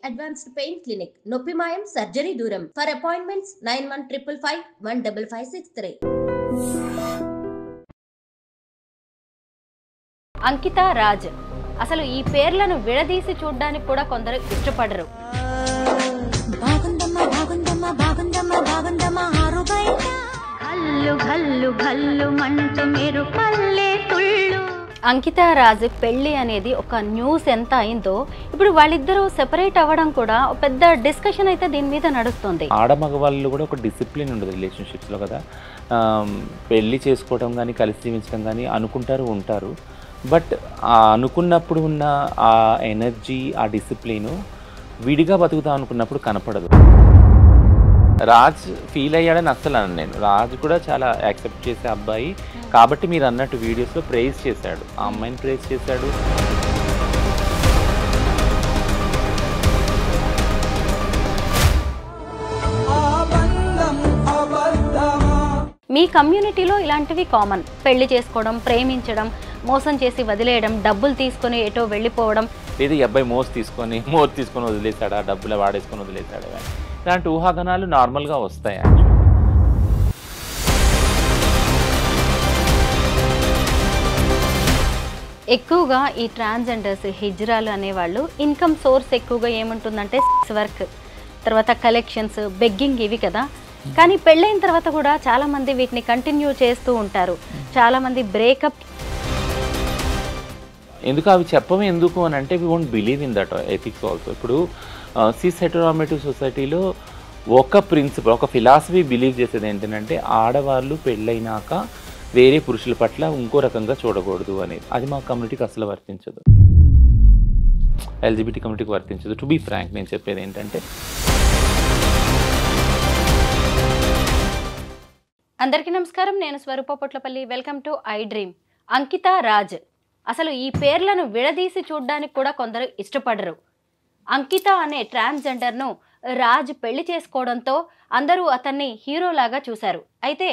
Advanced pain clinic నొప్పి మాయం surgery దూరం ఫర్ అపాయింట్మెంట్స్ 9155515563. అంకిత రాజ్ అసలు ఈ పేర్లను విడదీసి చూడడానికి కూడా కొందరు ఇష్టపడరు. అంకిత రాజ్ పెళ్లి అనేది ఒక న్యూస్ ఎంత అయిందో ఇప్పుడు వాళ్ళిద్దరూ సెపరేట్ అవ్వడం కూడా పెద్ద డిస్కషన్ అయితే దీని మీద నడుస్తుంది. ఆడమగవాళ్ళు కూడా ఒక డిసిప్లిన్ ఉండదు రిలేషన్షిప్స్లో కదా. పెళ్లి చేసుకోవడం కానీ కలిసి జీవించడం కానీ అనుకుంటారు ఉంటారు. బట్ అనుకున్నప్పుడు ఉన్న ఆ ఎనర్జీ ఆ డిసిప్లిను విడిగా బతుకుతాం అనుకున్నప్పుడు కనపడదు. రాజ్ ఫీల్ అయ్యాడని అస్సలు అన్నాను నేను. రాజ్ కూడా చాలా యాక్సెప్ట్ చేసే అబ్బాయి కాబట్టి మీరు అన్నట్టు వీడియోస్లో ప్రైజ్ చేశాడు, ఆ అమ్మాయిని ప్రైజ్ చేశాడు. మీ కమ్యూనిటీలో ఇలాంటివి కామన్. పెళ్లి చేసుకోవడం, ప్రేమించడం, మోసం చేసి వదిలేయడం, డబ్బులు తీసుకొని ఎటో వెళ్ళిపోవడం, లేదా ఈ అబ్బాయి మోర్ తీసుకొని వదిలేశాడా, డబ్బులు వాడేసుకొని వదిలేశాడా, ఇలాంటి ఊహాగానాలు నార్మల్గా వస్తాయి. ఎక్కువగా ఈ ట్రాన్స్జెండర్స్ హిజ్రాలు అనేవాళ్ళు ఇన్కమ్ సోర్స్ ఎక్కువగా ఏముంటుందంటే సెక్స్ వర్క్, తర్వాత కలెక్షన్స్, బెగ్గింగ్, ఇవి కదా. కానీ పెళ్ళైన తర్వాత కూడా చాలామంది వీటిని కంటిన్యూ చేస్తూ ఉంటారు. చాలామంది బ్రేకప్. ఎందుకు అవి చెప్పమే ఎందుకు అని అంటే we won't believe in that ethics also. ఇప్పుడు సిస్ హెటెరోనార్మేటివ్ సొసైటీలో ఒక ప్రిన్సిపల్, ఒక ఫిలాసఫీ బిలీవ్ చేసేది ఏంటంటే ఆడవాళ్ళు పెళ్ళైనాక వేరే పురుషుల పట్ల ఇంకో రకంగా చూడకూడదు అనేది. అది మా కమ్యూనిటీకి అసలు వర్తించదు, ఎల్జిబిటీ కమ్యూనిటీకి వర్తించదు. టు బీ ఫ్రాంక్ నేను చెప్పేది ఏంటంటే, అందరికీ నమస్కారం, నేను Swaroopa Potlapalli. Welcome to iDream. Ankita Raj అసలు ఈ పేర్లను విడదీసి చూడడానికి కూడా కొందరు ఇష్టపడరు. అంకిత అనే ట్రాన్స్జెండర్ను రాజ్ పెళ్లి చేసుకోవడంతో అందరూ అతన్ని హీరోలాగా చూశారు. అయితే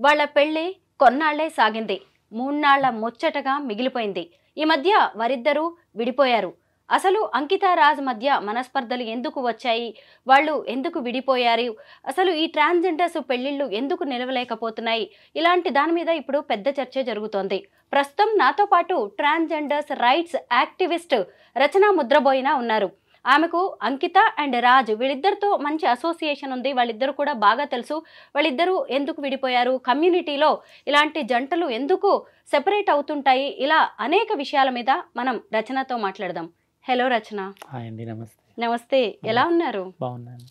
వాళ్ళ పెళ్లి కొన్నాళ్లే సాగింది, 3 నాళ్ల ముచ్చటగా మిగిలిపోయింది. ఈ మధ్య వారిద్దరూ విడిపోయారు. అసలు అంకిత రాజ్ మధ్య మనస్పర్ధలు ఎందుకు వచ్చాయి, వాళ్ళు ఎందుకు విడిపోయారు, అసలు ఈ ట్రాన్స్జెండర్స్ పెళ్లిళ్ళు ఎందుకు నిలవలేకపోతున్నాయి, ఇలాంటి దాని మీద ఇప్పుడు పెద్ద చర్చ జరుగుతోంది. ప్రస్తుతం నాతో పాటు ట్రాన్స్జెండర్స్ రైట్స్ యాక్టివిస్ట్ రచనా ముద్రబోయిన ఉన్నారు. ఆమెకు అంకిత అండ్ రాజ్ వీళ్ళిద్దరితో మంచి అసోసియేషన్ ఉంది, వాళ్ళిద్దరు కూడా బాగా తెలుసు. వాళ్ళిద్దరూ ఎందుకు విడిపోయారు, కమ్యూనిటీలో ఇలాంటి జంటలు ఎందుకు సెపరేట్ అవుతుంటాయి, ఇలా అనేక విషయాల మీద మనం రచనతో మాట్లాడదాం. హలో రచన. హాయ్ అండి. నమస్తే. నమస్తే, ఎలా ఉన్నారు? బాగున్నాను.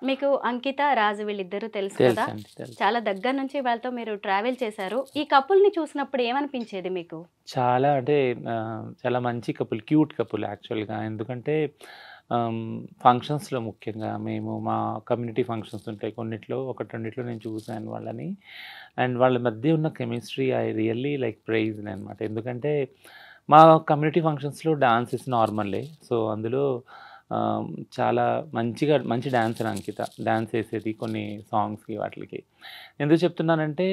మీకు అంకిత రాజు వీళ్ళిద్దరూ తెలుసు కదా, చాలా దగ్గర నుంచి వాళ్ళతో మీరు ట్రావెల్ చేశారు. ఈ కపుల్ని చూసినప్పుడు ఏమనిపించేది మీకు? చాలా అంటే చాలా మంచి కపుల్, క్యూట్ కపుల్ యాక్చువల్గా. ఎందుకంటే ఫంక్షన్స్లో ముఖ్యంగా మేము మా కమ్యూనిటీ ఫంక్షన్స్ ఉంటాయి కొన్నిట్లో, రెండిట్లో నేను చూశాను వాళ్ళని. అండ్ వాళ్ళ మధ్య ఉన్న chemistry I really like praise అనమాట. ఎందుకంటే మా కమ్యూనిటీ ఫంక్షన్స్లో డాన్సెస్ నార్మల్లే. సో అందులో చాలా మంచి డాన్సర్ అంకిత. డాన్స్ వేసేది కొన్ని సాంగ్స్కి వాటికి. ఎందుకు చెప్తున్నానంటే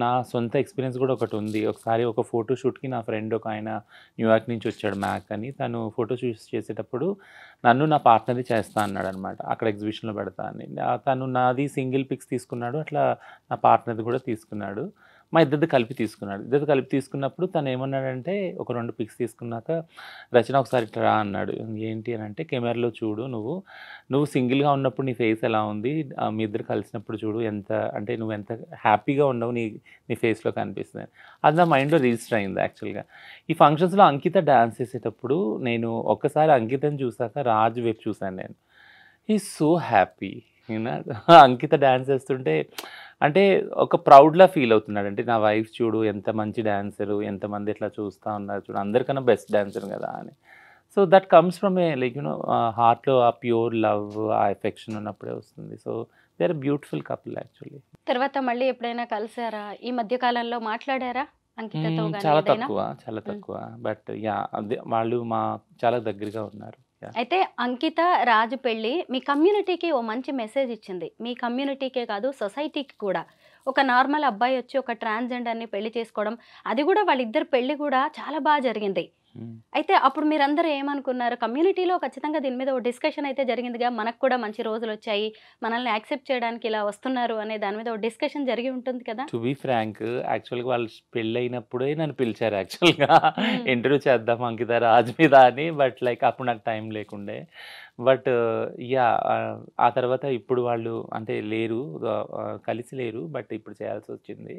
నా సొంత ఎక్స్పీరియన్స్ కూడా ఒకటి ఉంది. ఒకసారి ఒక ఫోటోషూట్కి నా ఫ్రెండ్ ఒక ఆయన న్యూయార్క్ నుంచి వచ్చాడు, మ్యాక్ అని. తను ఫోటోషూట్స్ చేసేటప్పుడు నన్ను నా పార్ట్నర్ది చేస్తా అన్నాడు అనమాట, అక్కడ ఎగ్జిబిషన్లో పెడతా అని. తను నాది సింగిల్ పిక్స్ తీసుకున్నాడు, అట్లా నా పార్ట్నర్ది కూడా తీసుకున్నాడు. మా ఇద్దరిది కలిపి తీసుకున్నప్పుడు తను ఏమన్నాడంటే, ఒక 2 పిక్స్ తీసుకున్నాక, రచన ఒకసారి రా అన్నాడు. ఏంటి అని అంటే, కెమెరాలో చూడు, నువ్వు సింగిల్గా ఉన్నప్పుడు నీ ఫేస్ ఎలా ఉంది, మీ ఇద్దరు కలిసినప్పుడు చూడు, నువ్వు ఎంత హ్యాపీగా ఉండవు నీ ఫేస్లో కనిపిస్తుంది. అది నా మైండ్లో రిజిస్టర్ అయింది యాక్చువల్గా. ఈ ఫంక్షన్స్లో అంకిత డ్యాన్స్ చేసేటప్పుడు నేను ఒక్కసారి అంకితని చూసాక రాజ్ వైపు చూశాను నేను. He so happy. Ankita dance చేస్తుంటే అంటే ఒక ప్రౌడ్లా ఫీల్ అవుతున్నాడు. అంటే నా వైఫ్ చూడు ఎంత మంచి డాన్సరు, ఎంతమంది ఇట్లా చూస్తూ ఉన్నారు చూడు, అందరికన్నా బెస్ట్ డాన్సర్ కదా అని. So that comes from a like హార్ట్లో ఆ ప్యూర్ లవ్, ఆ ఎఫెక్షన్ ఉన్నప్పుడే వస్తుంది. So they are beautiful couple actually. తర్వాత మళ్ళీ ఎప్పుడైనా కలిసారా? ఈ మధ్య కాలంలో మాట్లాడారా అంకితతో? చాలా తక్కువ. బట్ యా, అదే వాళ్ళు చాలా దగ్గరగా ఉన్నారు. అయితే అంకిత రాజు పెళ్ళి మీ కమ్యూనిటీకి ఓ మంచి మెసేజ్ ఇచ్చింది. మీ కమ్యూనిటీకే కాదు, సొసైటీకి కూడా. ఒక నార్మల్ అబ్బాయి వచ్చి ఒక ట్రాన్స్జెండర్ని పెళ్లి చేసుకోవడం, అది కూడా వాళ్ళిద్దరు పెళ్లి కూడా చాలా బాగా జరిగింది. అయితే అప్పుడు మీరందరూ ఏమనుకున్నారు? కమ్యూనిటీలో ఖచ్చితంగా దీని మీద ఒక డిస్కషన్ అయితే జరిగిందిగా. మనకు కూడా మంచి రోజులొచ్చాయి. మనల్ని యాక్సెప్ట్ చేయడానికి ఇలా వస్తున్నారు అనే దాని మీద ఒక డిస్కషన్ జరిగి ఉంటుంది కదా! టు బీ ఫ్రాంక్ యాక్చువల్‌గా వాళ్ళు పెళ్ళైనప్పుడే నన్ను పిలిచారు యాక్చువల్‌గా హ్మ్. ఇంటర్వ్యూ చేద్దాం అంకిత రాజ్ మీద అని. బట్ లైక్ అప్పుడు నాకు టైం లేకుండే. But yeah! ఆ తర్వాత ఇప్పుడు వాళ్ళు అంటే లేరు. కలిసి లేరు. బట్ ఇప్పుడు చేయాల్సొచ్చింది.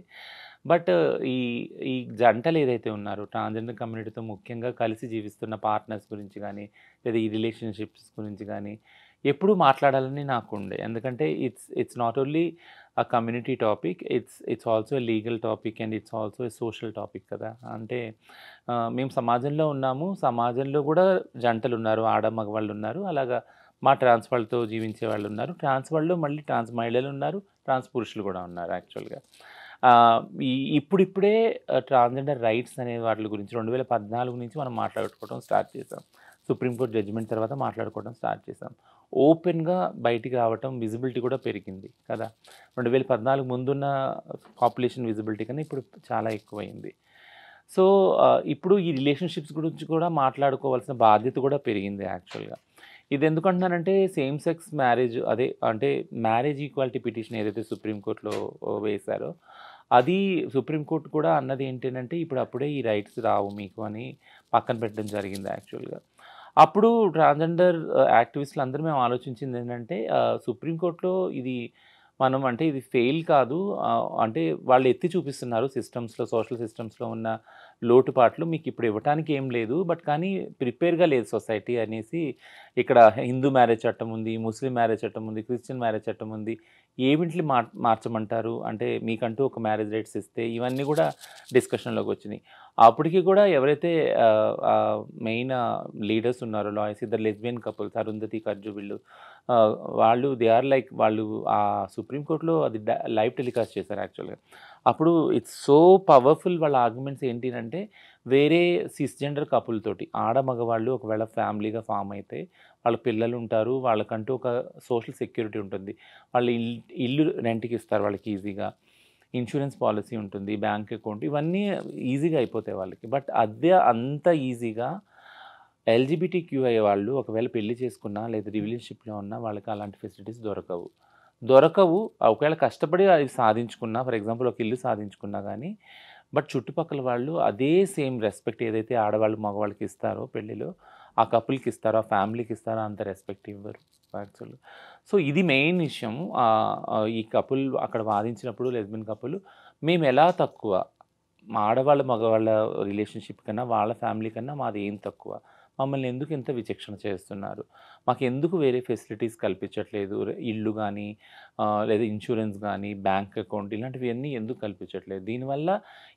బట్ ఈ ఈ జంటలు ఏదైతే ఉన్నారో ట్రాన్స్‌జెండర్ కమ్యూనిటీతో ముఖ్యంగా కలిసి జీవిస్తున్న పార్ట్నర్స్ గురించి గానీ, లేదా ఈ రిలేషన్‌షిప్స్ గురించి గానీ, ఎప్పుడూ మాట్లాడాలని నాకుండే. ఎందుకంటే it's not only community topic, it's also legal topic and it's also social topic కదా. అంటే మేము సమాజంలో ఉన్నాము, సమాజంలో కూడా జంటలు ఉన్నారు, ఆడ మగవాళ్ళు ఉన్నారు. అలాగా మా ట్రాన్స్ వాళ్ళతో జీవించే వాళ్ళు ఉన్నారు, ట్రాన్స్ వాళ్ళు మళ్ళీ ట్రాన్స్ మహిళలు ఉన్నారు, ట్రాన్స్ పురుషులు కూడా ఉన్నారు యాక్చువల్గా. ఈ ఇప్పుడిప్పుడే ట్రాన్స్జెండర్ రైట్స్ అనే వాటి గురించి 2014 నుంచి మనం మాట్లాడుకోవడం స్టార్ట్ చేసాం. సుప్రీంకోర్టు జడ్జిమెంట్ తర్వాత మాట్లాడుకోవడం స్టార్ట్ చేసాం. ఓపెన్‌గా బయటికి రావటం, విజిబిలిటీ కూడా పెరిగింది కదా. 2014 ముందున్న పాపులేషన్ విజిబిలిటీ కన్నా ఇప్పుడు చాలా ఎక్కువైంది. సో, ఇప్పుడు ఈ రిలేషన్‌షిప్స్ గురించి కూడా మాట్లాడుకోవాల్సిన బాధ్యత కూడా పెరిగింది యాక్చువల్‌గా. ఇదెందుకంటున్నానంటే సేమ్ సెక్స్ మ్యారేజ్ అదే అంటే మ్యారేజ్ ఈక్వాలిటీ పిటిషన్ ఏదైతే సుప్రీంకోర్టులో వేశారో, అది సుప్రీంకోర్టు కూడా అన్నది ఏంటంటే ఇప్పుడు అప్పుడే ఈ రైట్స్ రావు మీకు అని పక్కన పెట్టడం జరిగింది యాక్చువల్‌గా. అప్పుడు ట్రాన్స్‌జెండర్ యాక్టివిస్టులు అందరూ మేము ఆలోచించింది ఏంటంటే సుప్రీంకోర్టులో ఇది మనం అంటే ఇది ఫెయిల్ కాదు. అంటే వాళ్ళు ఎత్తి చూపిస్తున్నారు సిస్టమ్స్‌లో, సోషల్ సిస్టమ్స్‌లో ఉన్న లోటుపాట్లు మీకు ఇప్పుడు ఇవ్వటానికి ఏం లేదు. బట్ కానీ ప్రిపేర్‌గా లేదు సొసైటీ అనేసి ఇక్కడ హిందూ మ్యారేజ్ చట్టం ఉంది, ముస్లిం మ్యారేజ్ చట్టం ఉంది, క్రిస్టియన్ మ్యారేజ్ చట్టం ఉంది. ఏవింటిని మార్చమంటారు? అంటే మీకంటూ ఒక మ్యారేజ్ రైట్స్ ఇస్తే ఇవన్నీ కూడా డిస్కషన్‌లోకి వచ్చినాయి. అప్పటికి కూడా ఎవరైతే మెయిన్ లీడర్స్ ఉన్నారో లాయర్స్, ఇద్దరు లెస్బియన్ కపుల్స్ అరుంధతి, కర్జు వీళ్ళు వాళ్ళు దే ఆర్ లైక్ వాళ్ళు సుప్రీం కోర్ట్‌లో అది లైవ్ టెలికాస్ట్ చేశారు యాక్చువల్‌గా. అప్పుడు ఇట్స్ సో పవర్‌ఫుల్ వాళ్ళ ఆర్గ్యుమెంట్స్ ఏంటి అంటే వేరే సిస్‌జెండర్ కపుల్ తోటి ఆడ మగవాళ్ళు ఒకవేళ ఫ్యామిలీగా ఫార్మ్ అయితే వాళ్ళ పిల్లలు ఉంటారు. వాళ్ళకంటూ ఒక సోషల్ సెక్యూరిటీ ఉంటుంది. వాళ్ళు ఇల్లు రెంట్‌కి ఇస్తారు వాళ్ళకి ఈజీగా. ఇన్స్యూరెన్స్ పాలిసీ ఉంటుంది, బ్యాంక్ అకౌంట్ ఇవన్నీ ఈజీగా అయిపోతాయి వాళ్ళకి. బట్ అదే అంత ఈజీగా ఎల్‌జిబిటిక్యూఐ వాళ్ళు ఒకవేళ పెళ్లి చేసుకున్నా లేదా రిలేషన్‌షిప్‌లో ఉన్నా వాళ్ళకి అలాంటి ఫెసిలిటీస్ దొరకవు. దొరకవు. ఒకవేళ కష్టపడి అది సాధించుకున్నా ఫర్ ఎగ్జాంపుల్ ఒక ఇల్లు సాధించుకున్నా గానీ, బట్ చుట్టుపక్కల వాళ్ళు అదే సేమ్ రెస్పెక్ట్ ఏదైతే ఆడవాళ్ళు మగవాళ్ళకి ఇస్తారో పెళ్ళిలో, ఆ కపుల్‌కి ఇస్తారో, ఆ ఫ్యామిలీకి ఇస్తారో అంత రెస్పెక్ట్ ఇవ్వరు యాక్చువల్‌గా. సో, ఇది మెయిన్ విషయం. ఈ కపుల్ అక్కడ వాదించినప్పుడు లెస్బియన్ కపుల్ మేమెలా తక్కువ, మా ఆడవాళ్ళ, మగవాళ్ళ రిలేషన్‌షిప్ కన్నా, వాళ్ళ ఫ్యామిలీ కన్నా మాదేం తక్కువ? మమ్మల్ని ఎందుకు ఇంత విచక్షణ చేస్తున్నారు? మాకెందుకు వేరే ఫెసిలిటీస్ కల్పించట్లేదు? ఇల్లు గానీ, లేదా ఇన్స్యూరెన్స్ గానీ, బ్యాంక్ అకౌంట్ ఇలాంటివన్నీ ఎందుకు కల్పించట్లేదు? దీనివల్ల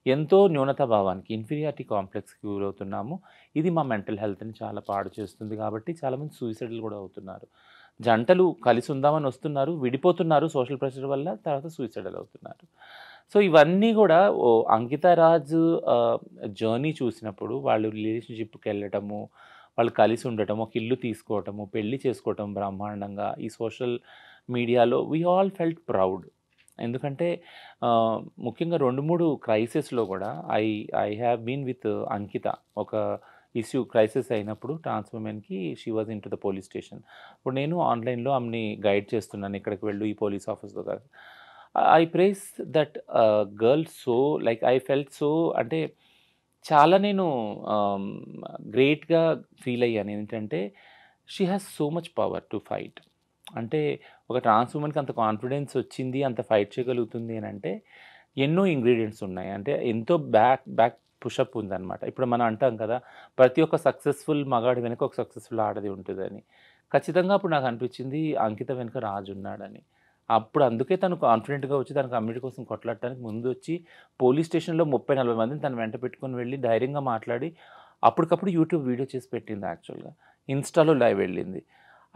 ఎంతో న్యూనతా భావానికి, ఇన్ఫీరియారిటీ కాంప్లెక్స్‌కి గురవుతున్నాము. ఇది మా మెంటల్ హెల్త్‌ని చాలా పాడు చేస్తుంది కాబట్టి చాలామంది సూసైడ్‌లు కూడా అవుతున్నారు. జంటలు కలిసి ఉందామని వస్తున్నారు, విడిపోతున్నారు సోషల్ ప్రెషర్ వల్ల, తర్వాత సూసైడల్ అవుతున్నారు. సో, ఇవన్నీ గూడా అంకిత రాజ్ జర్నీ చూసినప్పుడు వాళ్ళు రిలేషన్‌షిప్‌కెళ్ళటము, వాళ్ళు కలిసి ఉండటము, ఒక ఇల్లు తీసుకోవటము, పెళ్లి చేసుకోవటం బ్రహ్మాండంగా ఈ సోషల్ మీడియాలో వి ఆల్ ఫెల్ట్ ప్రౌడ్. ఎందుకంటే ముఖ్యంగా 2, 3 క్రైసిస్‌లో గూడా I I have been with Ankita. ఒక ఇష్యూ క్రైసిస్ అయినప్పుడు ట్రాన్స్ వుమెన్‌కి she was into the police station. ఇప్పుడు నేను ఆన్‌లైన్‌లో ఆమెని గైడ్ చేస్తున్నాను. ఇక్కడికి వెళ్ళు ఈ పోలీస్ ఆఫీస్‌లో కాదు. I praise that girl so like I felt so అంటే చాలా నేను గ్రేట్‌గా ఫీల్ అయ్యాను. ఏంటంటే she has so much power to fight. అంటే ఒక ట్రాన్స్ వుమెన్‌కి అంత కాన్ఫిడెన్స్ వచ్చింది, అంత ఫైట్ చేయగలుగుతుంది అనంటే ఎన్నో ఇంగ్రీడియెంట్స్ ఉన్నాయి. అంటే ఎంతో బ్యాక్ పుషప్ ఉందనమాట. ఇప్పుడు మనం అంటాం కదా! ప్రతి ఒక్క సక్సెస్‌ఫుల్ మగాడి వెనక ఒక సక్సెస్‌ఫుల్ ఆడది ఉంటదని. ఖచ్చితంగా అప్పుడు నాకు అనిపించింది అంకిత వెనక రాజు ఉన్నాడని. అప్పుడు అందుకే తను కాన్ఫిడెంట్‌గా వచ్చి తన కమ్యూనిటీ కోసం కొట్లాడటానికి ముందొచ్చి పోలీస్ స్టేషన్‌లో 30, 40 మందిని తన వెంట పెట్టుకొని వెళ్ళి ధైర్యంగా మాట్లాడి అప్పటికప్పుడు యూట్యూబ్ వీడియో చేసి పెట్టింది యాక్చువల్‌గా. ఇన్‌స్టాలో లైవ్ వెళ్ళింది.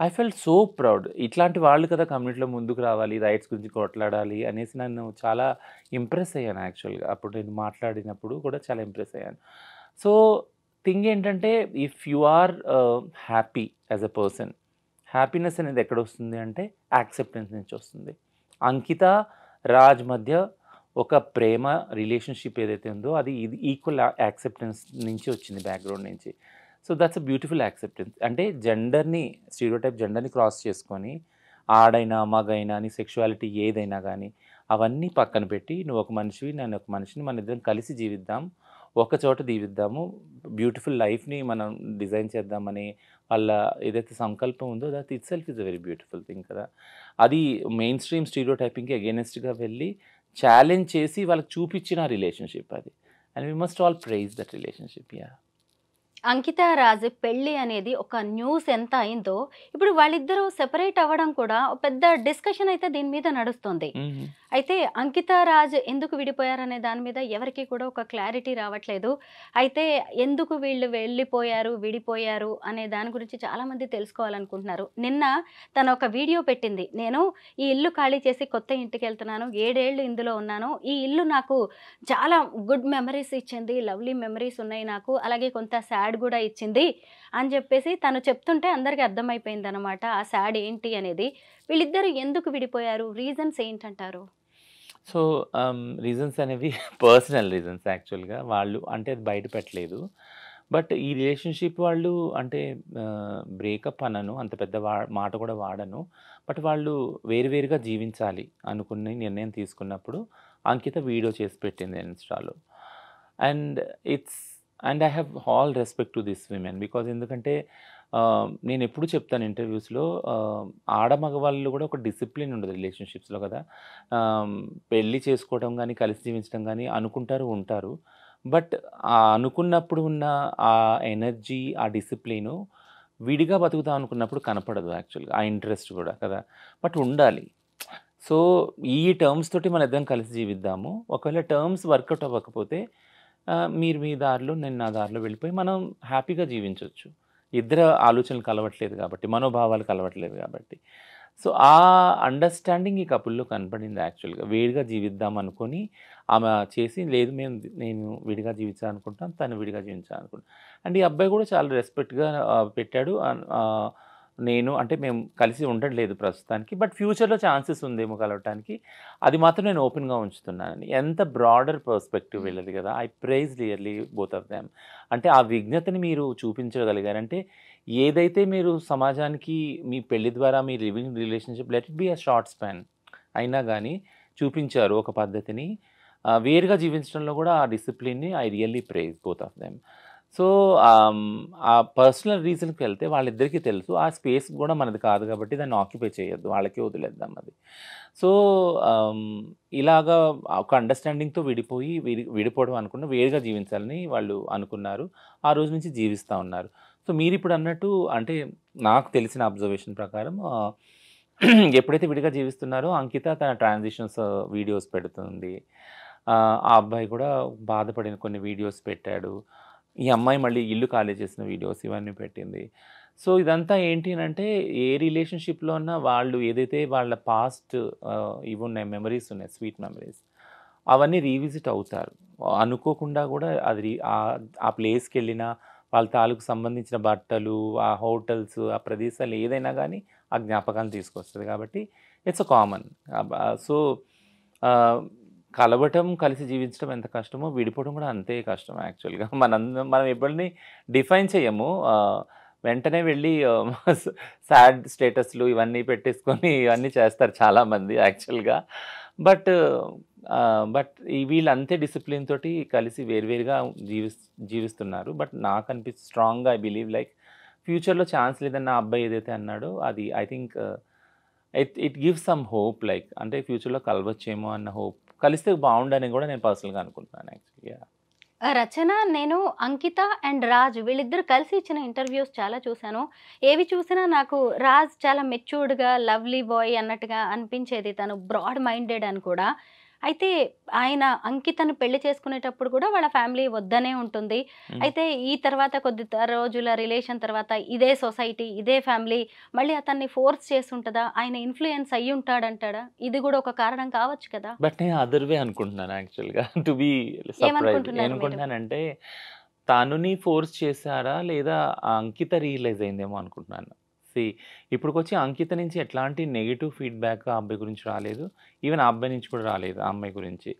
I felt so proud. ఇట్లాంటి వాళ్ళు కదా కమ్యూనిటీలో ముందుకు రావాలి, రైట్స్ గురించి కొట్లాడాలి అనేసి నన్ను చాలా ఇంప్రెస్ అయ్యాను యాక్చువల్‌గా. అప్పుడు నేను మాట్లాడినప్పుడు కూడా చాలా ఇంప్రెస్ అయ్యాను. సో, థింగ్ ఏంటంటే if you are happy as a person, happiness అనేది ఎక్కడొస్తుంది అంటే యాక్సెప్టెన్స్ నుంచి వస్తుంది. అంకిత, రాజ్ మధ్య ఒక ప్రేమ రిలేషన్‌షిప్ ఏదైతే ఉందో అది ఇది ఈక్వల్ యాక్సెప్టెన్స్ నుంచి వచ్చింది బ్యాక్‌గ్రౌండ్ నుంచి. So, that's a beautiful acceptance. అంటే స్టీరియోటైప్ జెండర్‌ని క్రాస్ చేసుకొని ఆడైనా, మగైనా నీ సెక్షువాలిటీ ఏదైనా గానీ అవన్నీ పక్కన పెట్టి నువ్వు ఒక మనిషివి, నేను ఒక మనిషిని, మనిద్దరం కలిసి జీవిద్దాం. ఒక చోట జీవిద్దాము. బ్యూటిఫుల్ లైఫ్‌ని మనం డిజైన్ చేద్దామని వాళ్ళ ఏదైతే సంకల్పం ఉందో that itself is a very beautiful thing కదా! అది మెయిన్ స్ట్రీమ్ స్టీరియోటైపింగ్‌కి అగైనెస్ట్‌గా వెళ్ళి ఛాలెంజ్ చేసి వాళ్ళకి చూపించిన రిలేషన్‌షిప్ అది. And we must all prize that relationship. Yeah! Ankita Raj పెళ్లి అనేది ఒక న్యూస్ ఎంత అయిందో ఇప్పుడు వాళ్ళిద్దరూ సెపరేట్ అవ్వడం కూడా ఒక పెద్ద డిస్కషన్ అయితే దీని మీద నడుస్తుంది. హుహు. అయితే అంకిత రాజ్ ఎందుకు విడిపోయారనే దాని మీద ఎవరికి కూడా ఒక క్లారిటీ రావట్లేదు. అయితే ఎందుకు వీళ్ళు వెళ్ళిపోయారు, విడిపోయారు అనే దాని గురించి చాలామంది తెలుసుకోవాలనుకుంటున్నారు. నిన్న తను ఒక వీడియో పెట్టింది. నేను ఈ ఇల్లు ఖాళీ చేసి కొత్త ఇంటికి వెళ్తున్నాను. 7 ఏళ్ళు ఇందులో ఉన్నాను. ఈ ఇల్లు నాకు చాలా గుడ్ మెమరీస్ ఇచ్చింది. లవ్లీ మెమరీస్ ఉన్నాయి నాకు. అలాగే కొంత సాడ్ కూడా ఇచ్చింది అని చెప్పేసి తను చెప్తుంటే అందరికీ అర్థమైపోయిందనమాట. ఆ సాడ్ ఏంటి అనేది. వీళ్ళిద్దరూ ఎందుకు విడిపోయారు? రీజన్స్ ఏంటంటారు? సో, రీజన్స్ అనేవి పర్సనల్ రీజన్స్ యాక్చువల్‌గా. వాళ్ళు అంటే అది బయట పెట్టలేదు. బట్ ఈ రిలేషన్‌షిప్ వాళ్ళు అంటే బ్రేకప్ అనను. అంత పెద్ద మాట కూడా వాడను. బట్ వాళ్ళు వేరుగా జీవించాలి అనుకుని నిర్ణయం తీసుకున్నప్పుడు అంకిత వీడియో చేసి పెట్టింది ఇన్‌స్టాలో. And I have all respect to this women. Because ఎందుకంటే నేనెప్పుడు చెప్తాను ఇంటర్వ్యూస్‌లో మగవాళ్ళు కూడా ఒక డిసిప్లిన్ ఉండదు రిలేషన్‌షిప్స్‌లో కదా! పెళ్లి చేసుకోవడం గానీ, కలిసి జీవించడం గానీ అనుకుంటారు, ఉంటారు. బట్ అనుకున్నప్పుడు ఉన్న ఆ ఎనర్జీ, ఆ డిసిప్లిను విడిగా బతుకుదాం అనుకున్నప్పుడు కనపడదు యాక్చువల్‌గా. ఆ ఇంట్రెస్ట్ కూడా కదా! బట్ ఉండాలి. సో, ఈ టర్మ్స్ తోటి మనిద్దరం కలిసి జీవిద్దాము. ఒకవేళ టర్మ్స్ వర్కౌట్ అవ్వకపోతే మీరు మీ దారిలో, నేను నా దారిలో వెళ్ళిపోయి మనం హ్యాపీగా జీవించొచ్చు. ఇద్దరి ఆలోచనలు కలవట్లేదు కాబట్టి, మనోభావాలు కలవట్లేదు కాబట్టి. సో, ఆ అండర్‌స్టాండింగ్ ఈ కపుల్‌లో కనపడింది యాక్చువల్‌గా. వేరుగా జీవిద్దాం అనుకోని ఆమె చేసి, లేదు నేను విడిగా జీవించాలనుకుంటున్నాను, తను విడిగా జీవించాలనుకుంటున్నాను. అండ్ ఈ అబ్బాయి కూడా చాలా రెస్పెక్ట్‌గా పెట్టాడు. నేను అంటే మేము కలిసి ఉండట్లేదు ప్రస్తుతానికి. బట్ ఫ్యూచర్‌లో ఛాన్సెస్ ఉందేమో కలవటానికి. అది మాత్రం నేను ఓపెన్‌గా ఉంచుతున్నానని. ఎంత బ్రాడర్ పర్స్పెక్టివ్ వీళ్ళది కదా! I praise really both of them. అంటే ఆ విజ్ఞతని మీరు చూపించగలిగారంటే ఏదైతే మీరు సమాజానికి మీ పెళ్లి ద్వారా మీ living relationship let it be a short span అయినా గానీ చూపించారు ఒక పద్ధతిని. వేరుగా జీవించడంలో కూడా ఆ డిసిప్లిన్‌ని I really prize both of them. So, ఆ పర్సనల్ రీజన్‌కి వెళ్తే వాళ్ళిద్దరికీ తెలుసు. ఆ స్పేస్ కూడా మనది కాదు కాబట్టి దాన్ని ఆక్యుపై చేయొద్దు. వాళ్ళకే వదిలేద్దాం అది. సో, ఇలాగా ఒక అండర్‌స్టాండింగ్‌తో విడిపోవడం అనుకున్న వేరుగా జీవించాలని వాళ్ళు అనుకున్నారు. ఆ రోజు నుంచి జీవిస్తా ఉన్నారు. సో, మీరిప్పుడు అన్నట్టు అంటే నాకు తెలిసిన అబ్జర్వేషన్ ప్రకారం ఎప్పుడైతే విడిగా జీవిస్తున్నారో అంకిత తన ట్రాన్సిషన్స్ వీడియోస్ పెడుతుంది. ఆ అబ్బాయి కూడా బాధపడిన కొన్ని వీడియోస్ పెట్టాడు. ఈ అమ్మాయి మళ్ళీ ఇల్లు ఖాళీ చేసిన వీడియోస్ ఇవన్నీ పెట్టింది. సో, ఇదంతా ఏంటి అనంటే ఏ రిలేషన్‌షిప్‌లో ఉన్నా వాళ్ళు ఏదైతే వాళ్ళ పాస్ట్ ఇవున్నాయి, మెమరీస్ ఉన్నాయి, స్వీట్ మెమరీస్ అవన్నీ రీవిజిట్ అవుతారు. అనుకోకుండా కూడా అది ఆ ప్లేస్‌కెళ్ళినా వాళ్ళ తాలూకు సంబంధించిన బట్టలు, ఆ హోటల్స్, ఆ ప్రదేశాలు ఏదైనా గానీ ఆ జ్ఞాపకాలను తీసుకొస్తది కాబట్టి ఇట్స్ కామన్. సో, ఆహ్, కలవటం, కలిసి జీవించడం ఎంత కష్టమో విడిపోవడం కూడా అంతే కష్టం యాక్చువల్‌గా. మనం ఎవరిని డిఫైన్ చేయము. వెంటనే వెళ్ళి సాడ్ స్టేటస్‌లు ఇవన్నీ పెట్టేసుకొని ఇవన్నీ చేస్తారు చాలామంది యాక్చువల్‌గా. బట్ వీళ్ళు అంతే డిసిప్లిన్ తోటి కలిసి వేరుగా జీవిస్తున్నారు. బట్ నాకు స్ట్రాంగ్‌గా ఐ బిలీవ్ లైక్ ఫ్యూచర్‌లో ఛాన్స్ లేదని ఆ అబ్బాయి ఏదైతే అన్నాడో అది I think it gives some hope like అంటే ఫ్యూచర్‌లో కలవచ్చేమో అన్న హోప్. కలిస్తే బావుండని కూడా నేను పర్సనల్‌గా అనుకుంటున్నాను యాక్చువల్లీ. యాహ్! రచన, నేను అంకిత అండ్ రాజ్ వీళ్ళిద్దరూ కలిసి ఇచ్చిన ఇంటర్వ్యూస్ చాలా చూశాను. ఏవి చూసినా నాకు రాజ్ చాలా మెచ్యూర్డ్‌గా, లవ్లీ బాయ్ అన్నట్టుగా అనిపించేది. తను బ్రాడ్ మైండెడ్ అని కూడా. అయితే ఆయన అంకితను పెళ్లి చేసుకునేటప్పుడు కూడా వాళ్ళ ఫ్యామిలీ వద్దనే ఉంటుంది. హ్మ్. అయితే ఈ తర్వాత కొద్ది రోజుల రిలేషన్ తర్వాత ఇదే సొసైటీ, ఇదే ఫ్యామిలీ మళ్ళీ అతన్ని ఫోర్స్ చేసుంటదా? ఆయన ఇన్‌ఫ్లూయెన్స్ అయ్యుంటాడంటాడా? ఇది కూడా ఒక కారణం కావచ్చు కదా! బట్ నేను అదర్ వే అనుకుంటున్నాను యాక్చువల్‌గా. To be surprise. ఏమనుకుంటున్నారు మీరు? ఏమనుకుంటున్నానంటే తనుని ఫోర్స్ చేసారా? లేదా ఆ అంకిత రియలైజ్ అయిందేమో అనుకుంటున్నాను. ఇప్పటికొచ్చి అంకిత నుంచి ఎట్లాంటి నెగెటివ్ ఫీడ్‌బ్యాక్ ఆ అబ్బాయి గురించి రాలేదు. ఈవెన్ ఆ అబ్బాయి నుంచి కూడా రాలేదు ఆ అమ్మాయి గురించి.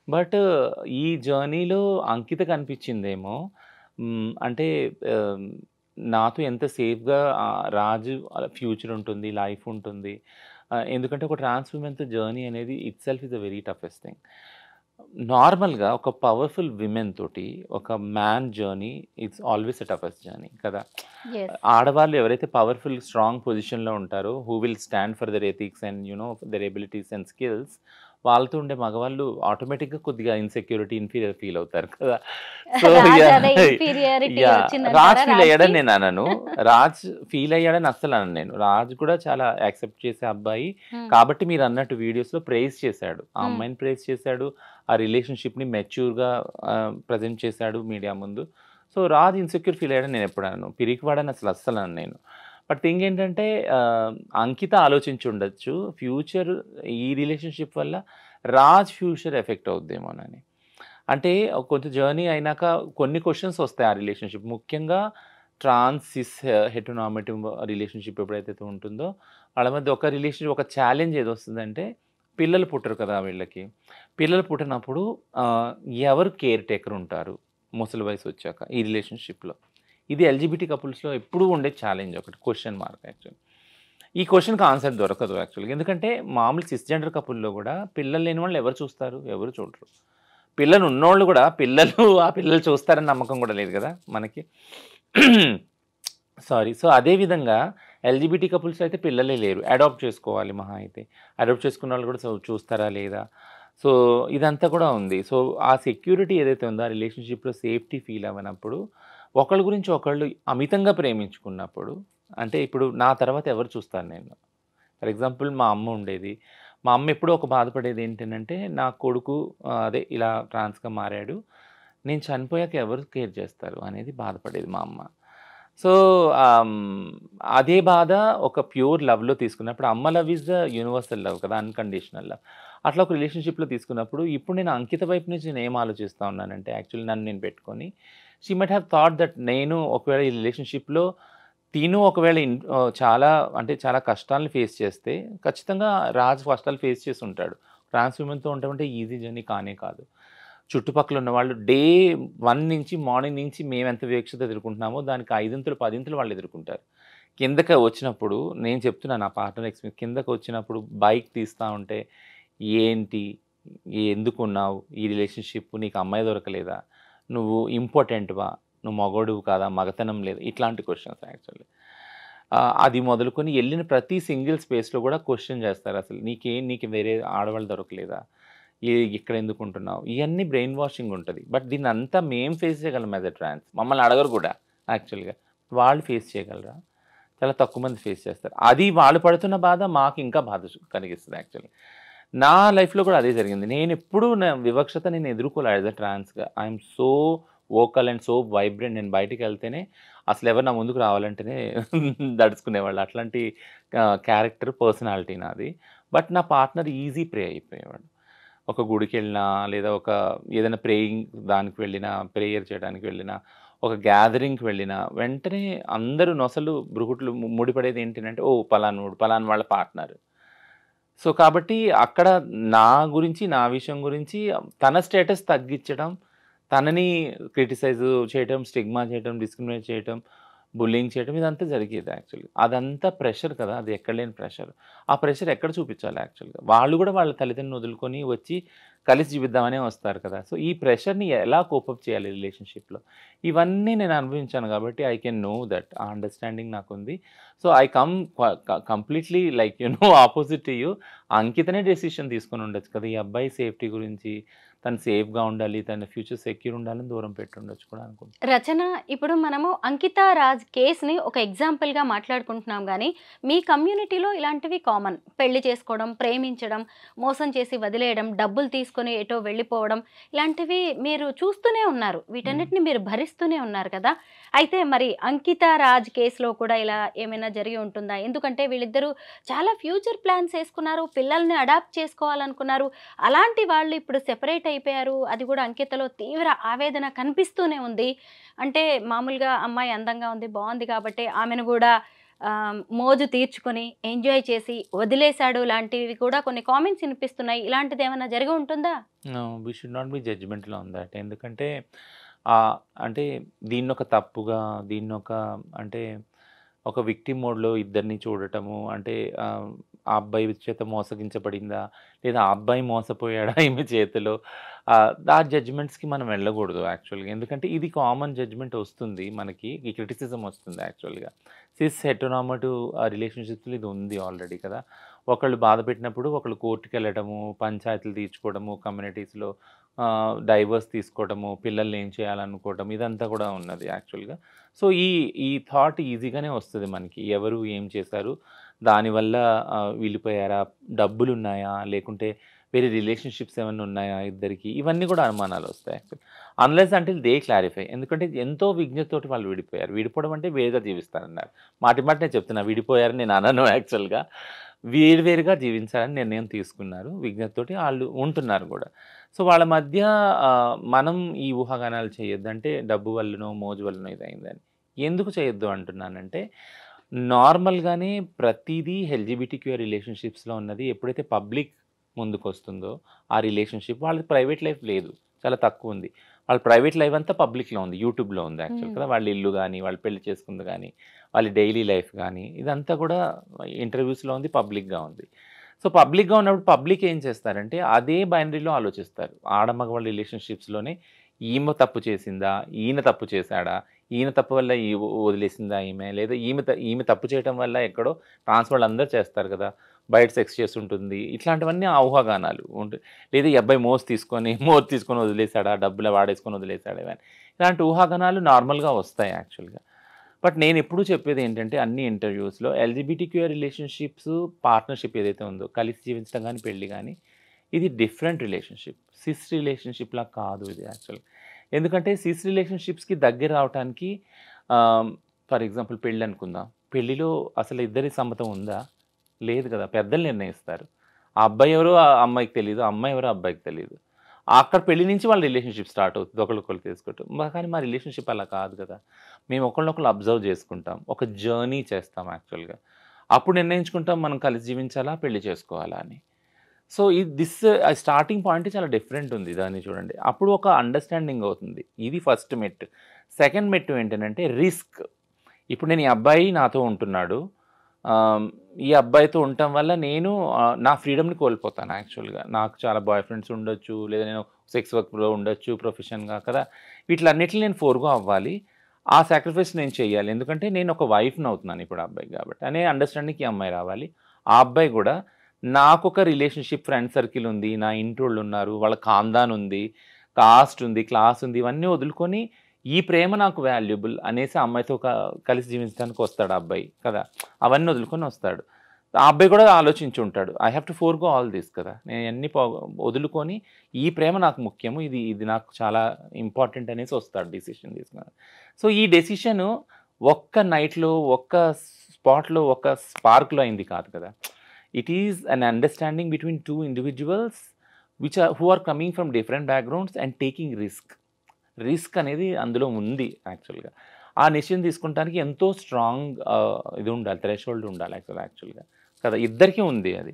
బట్ ఈ జర్నీలో అంకిత కనిపించిందేమో అంటే ఆహ్, నాతో ఎంత సేఫ్‌గా రాజు ఫ్యూచర్ ఉంటుంది, లైఫ్ ఉంటుంది. ఎందుకంటే ఒక ట్రాన్స్ విమెన్‌తో జర్నీ అనేది itself is a very toughest thing. నార్మల్‌గా ఒక పవర్‌ఫుల్ విమెన్ తోటి ఒక man journey it's always a toughest journey కదా! యెస్. ఆడవాళ్ళు ఎవరైతే పవర్‌ఫుల్ స్ట్రాంగ్ పొజిషన్‌లో ఉంటారో who will stand for their ethics and their abilities and skills వాళ్ళతో ఉండే మగవాళ్ళు ఆటోమేటిక్‌గా కొద్దిగా ఇన్‌సెక్యూరిటీ, ఇన్ఫీరియర్ ఫీల్ అవుతారు కదా! So Raj yeah! అదే ఇన్ఫీరియారిటీ యాహ్! వచ్చిందంటారా రాజ్ ఫీల్ రాజ్‌కి? అయ్యాడని నేను అనను. రాజ్ ఫీల్ అయ్యాడని అస్సలు అనను నేను. రాజ్ కూడా చాలా యాక్సెప్ట్ చేసే అబ్బాయి. హ్మ్. కాబట్టి మీరన్నట్టు వీడియోస్‌లో ప్రైజ్ చేశాడు. ఆ హ్మ్. అమ్మాయిని ప్రైజ్ చేశాడు. ఆ రిలేషన్‌షిప్‌ని మెచ్యూర్‌గా ప్రెజెంట్ చేశాడు మీడియా ముందు. సో, రాజ్ ఇన్‌సెక్యూర్ ఫీల్ అయ్యాడని నేను ఎప్పుడు అనను. పిరికివాడని అస్సలు అనను నేను. బట్ థింగ్ ఏంటంటే అంకిత ఆలోచించి ఉండొచ్చు. ఫ్యూచర్ ఈ రిలేషన్‌షిప్ వల్ల రాజ్ ఫ్యూచర్ ఎఫెక్ట్ అవుద్దేమోనని. అంటే కొంచెం జర్నీ అయినాక కొన్ని క్వెషన్స్ వస్తాయి ఆ రిలేషన్‌షిప్. ముఖ్యంగా ట్రాన్స్, సిస్, హెటెరోనార్మేటివ్ రిలేషన్‌షిప్ ఎప్పుడైతే ఉంటుందో వాళ్ళ మధ్య ఒక ఛాలెంజ్ ఏదొస్తుందంటే పిల్లలు పుట్టరు కదా వీళ్ళకి. పిల్లలు పుట్టినప్పుడు ఆహ్, ఎవరు కేర్ టేకర్ ఉంటారు ముసలి వయసు వచ్చాక ఈ రిలేషన్‌షిప్‌లో. ఇది ఎల్‌జిబిటీ కపుల్స్‌లో ఎప్పుడూ ఉండే ఛాలెంజ్ ఒకటి క్వెషన్ మార్క్ యాక్చువల్లీ. ఈ క్వెషన్‌కి ఆన్సర్ దొరకదు యాక్చువల్‌గా. ఎందుకంటే మామూలు సిస్‌జెండర్ కపుల్‌లో కూడా పిల్లలు లేని వాళ్ళు ఎవరు చూస్తారు? ఎవరు చూడరు. పిల్లలు ఉన్నోళ్ళు కూడా ఆ పిల్లలు చూస్తారని నమ్మకం కూడా లేదు కదా మనకి. సారీ. సో, అదే విధంగా ఎల్‌జిబిటీ కపుల్స్ అయితే పిల్లలే లేరు. అడాప్ట్ చేసుకోవాలి మహా అయితే. అడాప్ట్ చేసుకున్న వాళ్ళు కూడా చూస్తారా లేదా? సో, ఇదంతా కూడా ఉంది. సో, ఆ సెక్యూరిటీ ఏదైతే ఉందో ఆ రిలేషన్‌షిప్‌లో సేఫ్టీ ఫీల్ అవ్వనప్పుడు ఒకళ్ళ గురించి ఒకళ్ళు అమితంగా ప్రేమించుకున్నప్పుడు అంటే ఇప్పుడు నా తర్వాత ఎవరు చూస్తాను నేను? ఫర్ ఎగ్జాంపుల్ మా అమ్మ ఉండేది. మా అమ్మ ఎప్పుడూ ఒక బాధపడేది ఏంటనంటే నా కొడుకు అదే ఇలా ట్రాన్స్‌గా మారాడు. నేను చనిపోయాక ఎవరు కేర్ చేస్తారు అనేది బాధపడేది మా అమ్మ. సో, అదే బాధ ఒక ప్యూర్ లవ్‌లో తీసుకున్నప్పుడు అమ్మ love is the universal love కదా! Unconditional love. అట్లా ఒక రిలేషన్‌షిప్‌లో తీసుకున్నప్పుడు ఇప్పుడు నేను అంకిత వైపు నుంచి నేనేం ఆలోచిస్తా ఉన్నానంటే యాక్చువల్లీ నన్ను నేను పెట్టుకొని she might have thought that నేను ఒకవేళ ఈ రిలేషన్‌షిప్‌లో తిను ఒకవేళ చాలా అంటే చాలా కష్టాలను ఫేస్ చేస్తే ఖచ్చితంగా రాజ్ కష్టాలు ఫేస్ చేసి ఉంటాడు. ట్రాన్స్ విమెన్‌తో ఉండటం అంటే ఈజీ జర్నీ కానే కాదు. చుట్టుపక్కల ఉన్నవాళ్ళు డే 1 నుంచి మార్నింగ్ నుంచి మేమెంత వివక్షత ఎదుర్కొంటున్నామో దానికి 5 10 వాళ్ళు ఎదుర్కొంటారు. కిందకి వచ్చినప్పుడు నేను చెప్తున్నా నా పార్ట్నర్ ఎక్స్‌పీరియన్స్ కిందకి వచ్చినప్పుడు బైక్ తీస్తా ఉంటే, "ఏంటి? ఎందుకున్నావు? ఈ రిలేషన్‌షిప్ నీకు అమ్మాయి దొరకలేదా? నువ్వు ఇంపార్టెంట్‌వా? నువ్వు మగోడివి కాదా? మగతనం లేదా?" ఇట్లాంటి క్వెషన్స్ యాక్చువల్లీ. అది మొదలుకొని ఎళ్ళిన ప్రతి సింగిల్ స్పేస్‌లో కూడా క్వెషన్ చేస్తారు అసలు. నీకు వేరే ఆడవాళ్ళు దొరకలేదా? ఇక్కడ ఎందుకుంటున్నావు? ఇయన్నీ బ్రెయిన్ వాషింగ్ ఉంటది. బట్ దీన్నంతా మేము ఫేస్ చేయగలం యాస్ ఎ ట్రాన్స్. మమ్మల్ని అడగరు కూడా యాక్చువల్‌గా. వాళ్ళు ఫేస్ చేయగలరా? చాలా తక్కువ మంది ఫేస్ చేస్తారు. అది వాళ్ళు పడుతున్న బాధ మాకు ఇంకా బాధ కలిగిస్తది యాక్చువల్లీ. నా లైఫ్‌లో కూడా అదే జరిగింది. నేనెప్పుడూ నా వివక్షత నేను ఎదుర్కోలే యాస్ ఎ ట్రాన్స్‌గా. I'm so vocal and so vibrant. నేను బయటికెళ్తేనే అసలెవరు నా ముందుకు రావాలంటేనే దడుచుకునేవాళ్ళు. అట్లాంటి క్యారెక్టర్, పర్సనాలిటీ నాది. బట్ నా పార్ట్నర్ ఈజీ ప్రే అయిపోయేవాడు. ఒక గుడికెళ్ళినా, లేదా ఏదైనా ప్రేయింగ్ దానికి వెళ్ళినా, ప్రేయర్ చేయడానికి వెళ్ళినా, ఒక గ్యాదరింగ్‌కి వెళ్ళినా, వెంటనే అందరూ నొసలు, భృకుట్లు ముడిపడేది ఏంటంటే, ఓహ్! పలానోడు, పలానా వాళ్ళ పార్ట్నర్. సో, కాబట్టి అక్కడ నా గురించి, నా విషయం గురించి తన స్టేటస్ తగ్గిచ్చడం, తనని క్రిటిసైజ్ చేయటం, స్టిగ్మా చేయటం, డిస్క్రిమినేట్ చేయటం, బుల్లింగ్ చేయటం ఇదంతా జరిగేది యాక్చువల్‌గా. అదంతా ప్రెషర్ కదా! అది ఎక్కడ లేని ప్రెషర్. ఆ ప్రెషర్ ఎక్కడ చూపించాలి యాక్చువల్‌గా? వాళ్ళు కూడా వాళ్ళ తల్లిదండ్రులను వదులుకొని వచ్చి కలిసి జీవిద్దామనే వస్తారు కదా! సో, ఈ ప్రెషర్‌ని ఎలా కోప్ అప్ చేయాలి రిలేషన్‌షిప్‌లో? ఇవన్నీ నేను అనుభవించాను కాబట్టి ఐ కెన్ నో దట్. ఆ అండర్‌స్టాండింగ్ నాకుంది. So, I come completely like opposite to you. అంకితనే డెసిషన్ తీసుకొని ఉండొచ్చు కదా! ఈ అబ్బాయి సేఫ్టీ గురించి, తను సేఫ్‌గా ఉండాలి, తన ఫ్యూచర్ సెక్యూర్ ఉండాలని దూరం పెట్టుండొచ్చు కూడా అనుకుంటున్నాను. రచన, ఇప్పుడు మనము అంకిత రాజ్ కేస్‌ని ఒక ఎగ్జాంపుల్‌గా మాట్లాడుకుంటున్నాం గానీ, మీ కమ్యూనిటీలో ఇలాంటివి కామన్. పెళ్లి చేసుకోవడం, ప్రేమించడం, మోసం చేసి వదిలేయడం, డబ్బులు తీసుకొని ఎటో వెళ్ళిపోవడం, ఇలాంటివి మీరు చూస్తూనే ఉన్నారు. వీటన్నిటిని మీరు భరిస్తూనే ఉన్నారు కదా! అయితే మరి అంకిత రాజ్ కేస్‌లో కూడా ఇలా ఏమైనా జరిగి ఉంటుందా? ఎందుకంటే వీళ్ళిద్దరూ చాలా ఫ్యూచర్ ప్లాన్స్ ఏసుకున్నారు. పిల్లల్ని అడాప్ట్ చేసుకోవాలనుకున్నారు. అలాంటి వాళ్ళు ఇప్పుడు సెపరేట్ అయిపోయారు. అది కూడా అంకితలో తీవ్ర ఆవేదన కనిపిస్తూనే ఉంది. అంటే మామూలుగా అమ్మాయి అందంగా ఉంది, బావుంది కాబట్టి ఆమెను గూడా మోజు తీర్చుకొని ఎంజాయ్ చేసి వదిలేశాడు లాంటివి కూడా కొన్ని కామెంట్స్ వినిపిస్తున్నాయి. ఇలాంటిది ఏమైనా జరిగి ఉంటుందా? We should not be judgmental on that. ఎందుకంటే అంటే దీన్నొక తప్పుగా, దీన్నొక అంటే ఒక విక్టిమ్ మోడ్‌లో ఇద్దరిని చూడటము, అంటే ఆ అబ్బాయి చేత మోసగించబడిందా? లేదా ఆ అబ్బాయి మోసపోయాడా ఈమె చేతిలో? ఆ జడ్జ్‌మెంట్స్‌కి మనం వెళ్ళకూడదు యాక్చువల్‌గా. ఎందుకంటే ఇది కామన్ జడ్జ్‌మెంట్ వస్తుంది మనకి. ఈ క్రిటిసిజం వస్తుంది యాక్చువల్‌గా. సిస్ హెటెరోనార్మటివ్ రిలేషన్‌షిప్స్‌లో ఇది ఉంది ఆల్రెడీ కదా! ఒకళ్ళు బాధ పెట్టినప్పుడు ఒకళ్ళు కోర్ట్‌కెళ్ళడము, పంచాయతీలు తీర్చుకోవడము, కమ్యూనిటీస్‌లో డైవర్స్ తీసుకోవడము, పిల్లల్ని ఏం చేయాలనుకోవడం, ఇదంతా కూడా ఉన్నది యాక్చువల్‌గా. సో ఈ థాట్ ఈజీగానే వస్తది మనకి. ఎవరు ఏం చేశారు? దానివల్ల విడిపోయారా? డబ్బులున్నాయా? లేకుంటే వేరే రిలేషన్‌షిప్స్ ఏమన్నా ఉన్నాయా ఇద్దరికి? ఇవన్నీ కూడా అనుమానాలొస్తాయి actually. Unless until they clarify. ఎందుకంటే ఎంతో విజ్ఞతతోటి వాళ్ళు విడిపోయారు. విడిపోవడం అంటే వేరుగా జీవిస్తారన్నారు. మాటి మాటినే చెప్తున్నా, విడిపోయారని నేను అనను యాక్చువల్‌గా. వేరువేరుగా జీవించాలని నిర్ణయం తీసుకున్నారు. విజ్ఞతతోటి ఆళ్ళు ఉంటున్నారు గూడా. సో వాళ్ళ మధ్య మనం ఈ ఊహాగానాలు చేయొద్దు. అంటే డబ్బు వల్లనో, మోజు వల్లనో ఇదయిందని. ఎందుకు చేయొద్దు అంటున్నానంటే, నార్మల్‌గానే ప్రతీదీ ఎల్‌జీబీటీక్యూ రిలేషన్‌షిప్స్‌లో ఉన్నది ఎప్పుడైతే పబ్లిక్ ముందుకొస్తుందో, ఆ రిలేషన్‌షిప్ వాళ్ళది ప్రైవేట్ లైఫ్ లేదు. చాలా తక్కువుంది. వాళ్ళ ప్రైవేట్ లైఫ్ అంతా పబ్లిక్‌లో ఉంది. యూట్యూబ్‌లో ఉంది యాక్చువల్ కదా! వాళ్ళ ఇల్లు గాని, వాళ్ళు పెళ్లి చేసుకుంది గాని, వాళ్ళ డైలీ లైఫ్ గాని, ఇదంతా కూడా ఇంటర్వ్యూస్‌లో ఉంది, పబ్లిక్‌గా ఉంది. సో, పబ్లిక్‌గా ఉన్నప్పుడు పబ్లిక్ ఏం చేస్తారంటే, అదే బైనరీలో ఆలోచిస్తారు. ఆడ మగవాళ్ళ రిలేషన్‌షిప్స్‌లోనే ఈమె తప్పు చేసిందా? ఈయన తప్పు చేశాడా? ఈయన తప్పు వల్ల వదిలేసిందా ఈమె? లేదా ఈమె తప్పు చేయటం వల్ల ఎక్కడో వాళ్ళందరూ చేస్తారు కదా! బయట సెక్స్ చేసుంటుంది. ఇట్లాంటివన్నీ ఆ ఊహాగానాలు. లేదా ఈ అబ్బాయి మోజు తీసుకొని వదిలేసాడా? డబ్బులు వాడేసుకొని వదిలేసాడా? ఇవన్నీ. ఇలాంటి ఊహాగానాలు నార్మల్‌గా వస్తాయి యాక్చువల్‌గా. బట్ నేనెప్పుడూ చెప్పేదేంటంటే అన్ని ఇంటర్వ్యూస్‌లో ఎల్‌జీబీటీక్యూ రిలేషన్‌షిప్స్, పార్ట్నర్‌షిప్ ఏదైతే ఉందో, కలిసి జీవించడం గాని, పెళ్లి గాని, ఇది డిఫరెంట్ రిలేషన్‌షిప్. సిస్ రిలేషన్‌షిప్‌లా కాదు ఇది యాక్చువల్‌గా. ఎందుకంటే సిస్ రిలేషన్‌షిప్స్‌కి దగ్గర రావటానికి ఆహ్, ఫర్ ఎగ్జాంపుల్ పెళ్లనుకుందాం. పెళ్లిలో అసలు ఇద్దరి సమ్మతం ఉందా? లేదు కదా! పెద్దలు నిర్ణయిస్తారు. ఆ అబ్బాయి ఎవరో ఆ అమ్మాయికి తెలీదు. ఆ అమ్మాయి ఎవరో ఆ అబ్బాయికి తెలీదు. అక్కడ పెళ్లి నుంచి వాళ్ళ రిలేషన్‌షిప్ స్టార్ట్ అవుతది. ఒకళ్ళకొకళ్ళు తెలుసుకోవటం. కానీ మా రిలేషన్‌షిప్ అలా కాదు కదా! మేము ఒకళ్ళనొకళ్ళు అబ్జర్వ్ చేసుకుంటాం. ఒక జర్నీ చేస్తాం యాక్చువల్‌గా. అప్పుడు నిర్ణయించుకుంటాం మనం కలిసి జీవించాలా? పెళ్లి చేసుకోవాలా అని. సో, స్టార్టింగ్ పాయింట్ చాలా డిఫరెంట్ ఉంది దాన్ని చూడండి. అప్పుడు ఒక అండర్‌స్టాండింగ్ అవుతుంది. ఇది ఫస్ట్ మెట్టు. సెకండ్ మెట్టు ఏంటనంటే రిస్క్. ఇప్పుడు నేను ఈ అబ్బాయి నాతో ఉంటున్నాడు. ఈ అబ్బాయితో ఉండటం వల్ల నేను నా ఫ్రీడమ్‌ని కోల్పోతాను యాక్చువల్‌గా. నాకు చాలా బాయ్ ఫ్రెండ్స్ ఉండొచ్చు. లేదా నేను సెక్స్ వర్క్‌లో ఉండొచ్చు ప్రొఫెషన్‌గా కదా! వీటిలన్నిటిని నేను ఫోర్‌గో అవ్వాలి. ఆ సాక్రిఫైస్ నేను చేయాలి. ఎందుకంటే నేను ఒక వైఫ్‌ని అవుతున్నాను ఇప్పుడు ఆ అబ్బాయికి కాబట్టి. అనే అండర్‌స్టాండింగ్‌కి ఈ అమ్మాయి రావాలి. ఆ అబ్బాయి గూడా నాకొక రిలేషన్‌షిప్ ఫ్రెండ్ సర్కిల్ ఉంది. నా ఇంటోళ్ళున్నారు. వాళ్ళ ఖాందాన్ ఉంది. కాస్ట్ ఉంది. క్లాస్ ఉంది. ఇవన్నీ వదులుకొని ఈ ప్రేమ నాకు వాల్యుబుల్ అనేసి ఆ అమ్మాయితో కలిసి జీవించడానికి వస్తాడు ఆ అబ్బాయి కదా! అవన్నీ వదులుకొని వస్తాడు. ఆ అబ్బాయి కూడా ఆలోచించి ఉంటాడు. I have to forgo all this కదా! నేను ఇయన్నీ వదులుకొని ఈ ప్రేమ నాకు ముఖ్యము. ఇది నాకు చాలా ఇంపార్టెంట్ అనేసి వస్తాడు డెసిషన్ తీసుకొని. సో, ఈ డెసిషను ఒక్క నైట్‌లో, ఒక్క స్పాట్‌లో, ఒక్క స్పార్క్‌లో అయింది కాదు కదా! It is an understanding between 2 individuals who are coming from different backgrounds and taking risk. Risk అనేది అందులో ఉంది యాక్చువల్‌గా. ఆ డెసిషన్ తీసుకుంటానికి ఎంతో స్ట్రాంగ్ ఇది ఉండాలి. థ్రెషోల్డ్ ఉండాలి యాక్చువల్‌గా కదా! ఇద్దరికీ ఉంది అది.